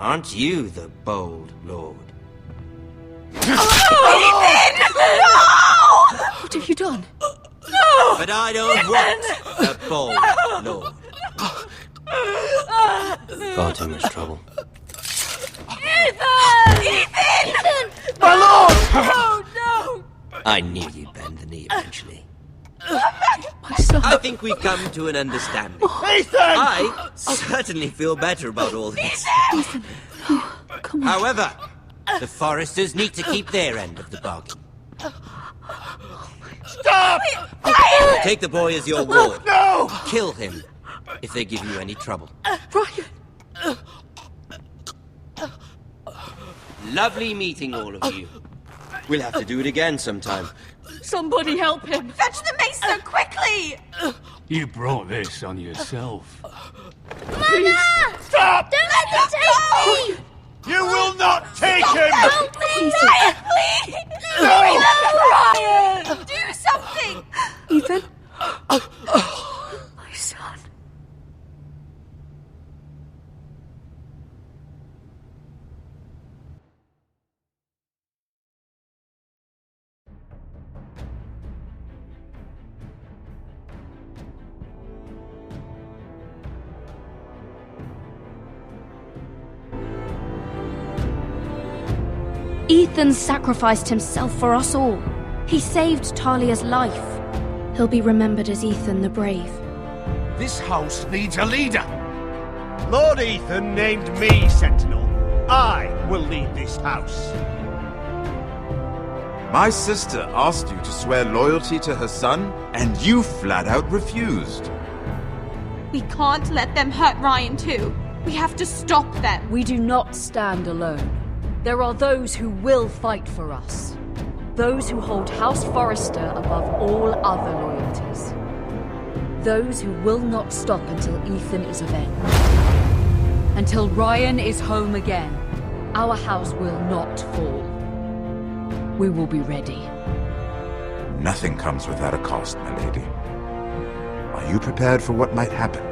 Aren't you the bold lord? Ethan! No! What have you done? No! But I don't want a bold lord. Far too much trouble. Ethan! Ethan! My lord! No, no! I knew you'd bend the knee eventually. My son. I think we've come to an understanding. Ethan! I certainly feel better about all this. Ethan! Oh, come on. However, the Foresters need to keep their end of the bargain. Stop! Take the boy as your ward. No! Kill him if they give you any trouble. Ryan! Lovely meeting all of you. We'll have to do it again sometime. Somebody help him! Fetch the maester, quickly! You brought this on yourself. Mama! Stop! Don't let them take me! You will not take him! Help me! Ryan, please! No! Ryan! Do something! Ethan? My son. Ethan sacrificed himself for us all. He saved Talia's life. He'll be remembered as Ethan the Brave. This house needs a leader. Lord Ethan named me Sentinel. I will lead this house. My sister asked you to swear loyalty to her son, and you flat out refused. We can't let them hurt Ryan too. We have to stop them. We do not stand alone. There are those who will fight for us. Those who hold House Forrester above all other loyalties. Those who will not stop until Ethan is avenged. Until Ryan is home again, our house will not fall. We will be ready. Nothing comes without a cost, my lady. Are you prepared for what might happen?